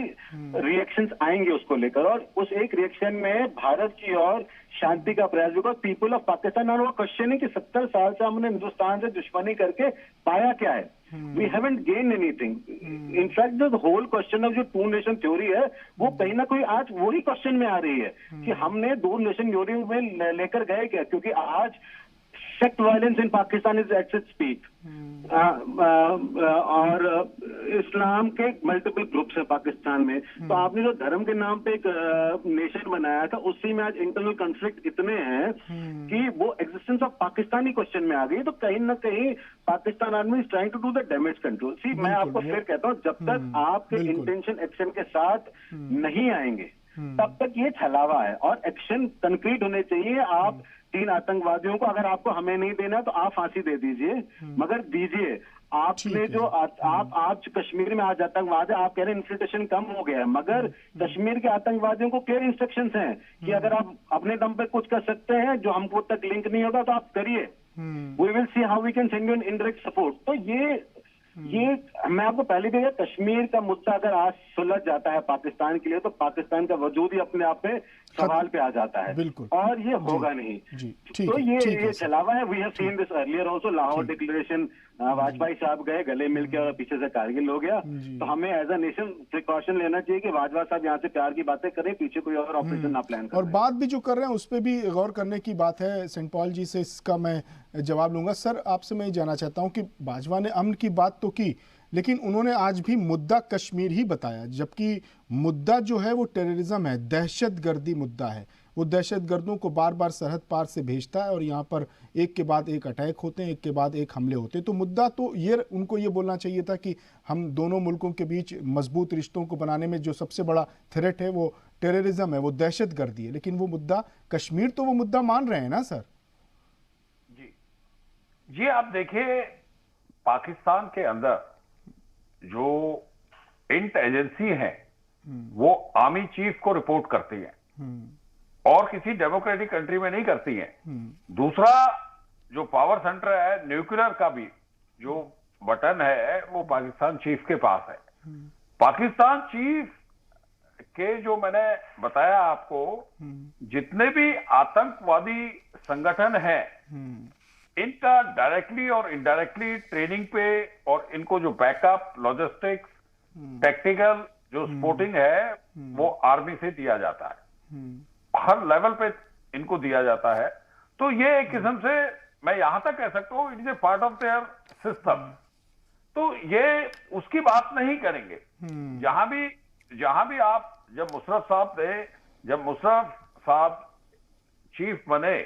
रिएक्शंस आएंगे उसको लेकर। और उस एक रिएक्शन में भारत की ओर शांति का प्रयास, बिकॉज पीपल ऑफ पाकिस्तान और वो क्वेश्चन है कि 70 साल से हमने हिंदुस्तान से दुश्मनी करके पाया क्या है? We haven't gained anything. In fact, the whole question of जो टू नेशन थ्योरी है, वो कहीं ना कहीं आज वही क्वेश्चन में आ रही है कि हमने 2 नेशन थ्योरी में लेकर गए क्या? क्योंकि आज sect violence in Pakistan is at its peak. और इस्लाम के मल्टीपल ग्रुप्स हैं पाकिस्तान में। तो आपने जो धर्म के नाम पे एक नेशन बनाया था, उसी में आज इंटरनल कॉन्फ्लिक्ट इतने हैं कि वो एग्जिस्टेंस ऑफ पाकिस्तान ही क्वेश्चन में आ गई। तो कहीं ना कहीं Pakistan army is trying to do the damage control. See, मैं आपको फिर कहता हूँ, जब तक आपके इंटेंशन एक्शन के साथ नहीं आएंगे तब तक ये छलावा है। और एक्शन कंक्रीट होने चाहिए। आप 3 आतंकवादियों को, अगर आपको हमें नहीं देना तो आप फांसी दे दीजिए, मगर दीजिए। आपने जो आप कश्मीर में आज आतंकवाद है, आप कह रहे हैं इन्फिल्ट्रेशन कम हो गया है, मगर कश्मीर के आतंकवादियों को क्लियर इंस्ट्रक्शंस हैं कि अगर आप अपने दम पे कुछ कर सकते हैं जो हमको तक लिंक नहीं होगा तो आप करिए। We will see how we can send you an indirect support. तो ये मैं आपको पहले भी, कश्मीर का मुद्दा अगर आज सुलझ जाता है पाकिस्तान के लिए, तो पाकिस्तान का वजूद ही अपने आप पे सवाल पे आ जाता है। और ये होगा नहीं। तो ये छलावा है। We have seen this earlier also. Lahore declaration, Vajpayee साहब गए, गले मिलके और पीछे से कारगिल हो गया। तो हमें एज अ नेशन प्रिकॉशन लेना चाहिए कि वाजपेयी साहब यहाँ से प्यार की बातें करें, पीछे कोई और ऑपरेशन ना प्लान करें। और बात भी जो कर रहे हैं उस पर भी गौर करने की बात है। सेंट पॉल जी से इसका मैं जवाब लूंगा। सर, आपसे मैं ये जानना चाहता हूँ कि बाजवा ने अमन की बात तो की, लेकिन उन्होंने आज भी मुद्दा कश्मीर ही बताया, जबकि मुद्दा जो है वो टेररिज्म है, दहशतगर्दी मुद्दा है। वो दहशतगर्दों को बार बार सरहद पार से भेजता है और यहाँ पर एक के बाद एक अटैक होते हैं, एक के बाद एक हमले होते हैं। तो मुद्दा तो ये उनको ये बोलना चाहिए था कि हम दोनों मुल्कों के बीच मजबूत रिश्तों को बनाने में जो सबसे बड़ा थ्रेट है वो टेररिज्म है, वो दहशतगर्दी है। लेकिन वो मुद्दा कश्मीर तो वो मुद्दा मान रहे हैं ना सर। जी आप देखिए, पाकिस्तान के अंदर जो इंट एजेंसी है वो आर्मी चीफ को रिपोर्ट करती है और किसी डेमोक्रेटिक कंट्री में नहीं करती है। दूसरा जो पावर सेंटर है न्यूक्लियर का भी जो बटन है वो पाकिस्तान चीफ के पास है। पाकिस्तान चीफ के जो मैंने बताया आपको, जितने भी आतंकवादी संगठन है इनका डायरेक्टली और इनडायरेक्टली ट्रेनिंग पे और इनको जो बैकअप, लॉजिस्टिक्स, टेक्निकल जो सपोर्टिंग है वो आर्मी से दिया जाता है, हर लेवल पे इनको दिया जाता है। तो ये एक किस्म से मैं यहां तक कह सकता हूं it is a part of their system. तो ये उसकी बात नहीं करेंगे। जहां भी आप, जब मुशर्रफ साहब चीफ बने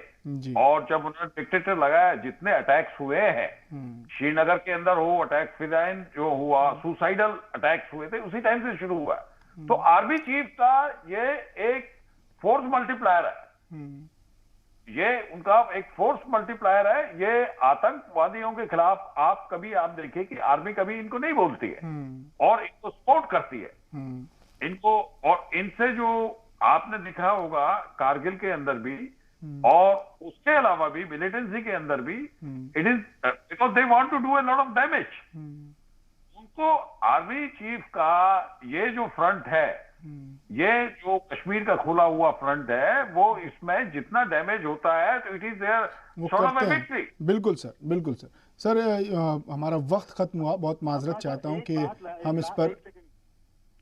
और जब उन्होंने डिक्टेटर लगाया, जितने अटैक्स हुए हैं श्रीनगर के अंदर हो अटैक, फिदाइन जो हुआ, सुसाइडल अटैक्स हुए थे, उसी टाइम से शुरू हुआ। तो आर्मी चीफ का ये एक फोर्स मल्टीप्लायर है, ये उनका एक फोर्स मल्टीप्लायर है। ये आतंकवादियों के खिलाफ आप देखिए कि आर्मी कभी इनको नहीं बोलती है और इनको सपोर्ट करती है इनको। और इनसे जो आपने देखा होगा कारगिल के अंदर भी और उसके अलावा भी मिलिटेंसी के अंदर भी, it is because they want to do a lot of damage. उनको आर्मी चीफ का ये जो फ्रंट है, ये जो कश्मीर का खुला हुआ फ्रंट है, वो इसमें जितना डैमेज होता है तो it is their sort of a victory. बिल्कुल सर, बिल्कुल सर। सर हमारा वक्त खत्म हुआ, बहुत माजरत चाहता हूं कि हम इस पर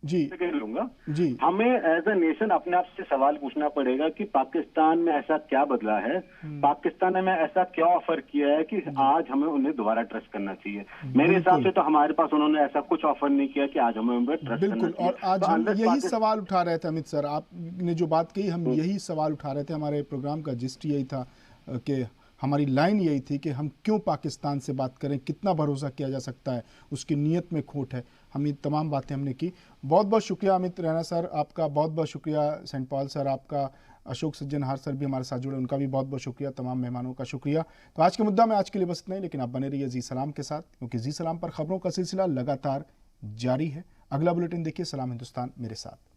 लूंगा जी। हमें एज अ नेशन अपने आप से सवाल पूछना पड़ेगा कि पाकिस्तान में ऐसा क्या बदला है, पाकिस्तान ने ऐसा क्या ऑफर किया है कि आज हमें उन्हें दोबारा ट्रस्ट करना चाहिए। मेरे हिसाब से तो हमारे पास उन्होंने ऐसा कुछ ऑफर नहीं किया कि आज हमें उन पर ट्रस्ट करना चाहिए। और आज हम यही सवाल उठा रहे थे अमित सर, आपने जो बात कही हम यही सवाल उठा रहे थे। हमारे प्रोग्राम का जिस्ट यही था कि हमारी लाइन यही थी कि हम क्यों पाकिस्तान से बात करें, कितना भरोसा किया जा सकता है, उसकी नीयत में खोट है। हम ये तमाम बातें हमने की। बहुत बहुत शुक्रिया अमित रैना सर आपका, बहुत बहुत शुक्रिया सेंट पॉल सर आपका, अशोक सज्जनहार सर भी हमारे साथ जुड़े, उनका भी बहुत बहुत शुक्रिया, तमाम मेहमानों का शुक्रिया। तो आज के मुद्दा में आज के लिए बस इतना ही, लेकिन आप बने रहिए जी सलाम के साथ, क्योंकि जी सलाम पर खबरों का सिलसिला लगातार जारी है। अगला बुलेटिन देखिए, सलाम हिंदुस्तान मेरे साथ।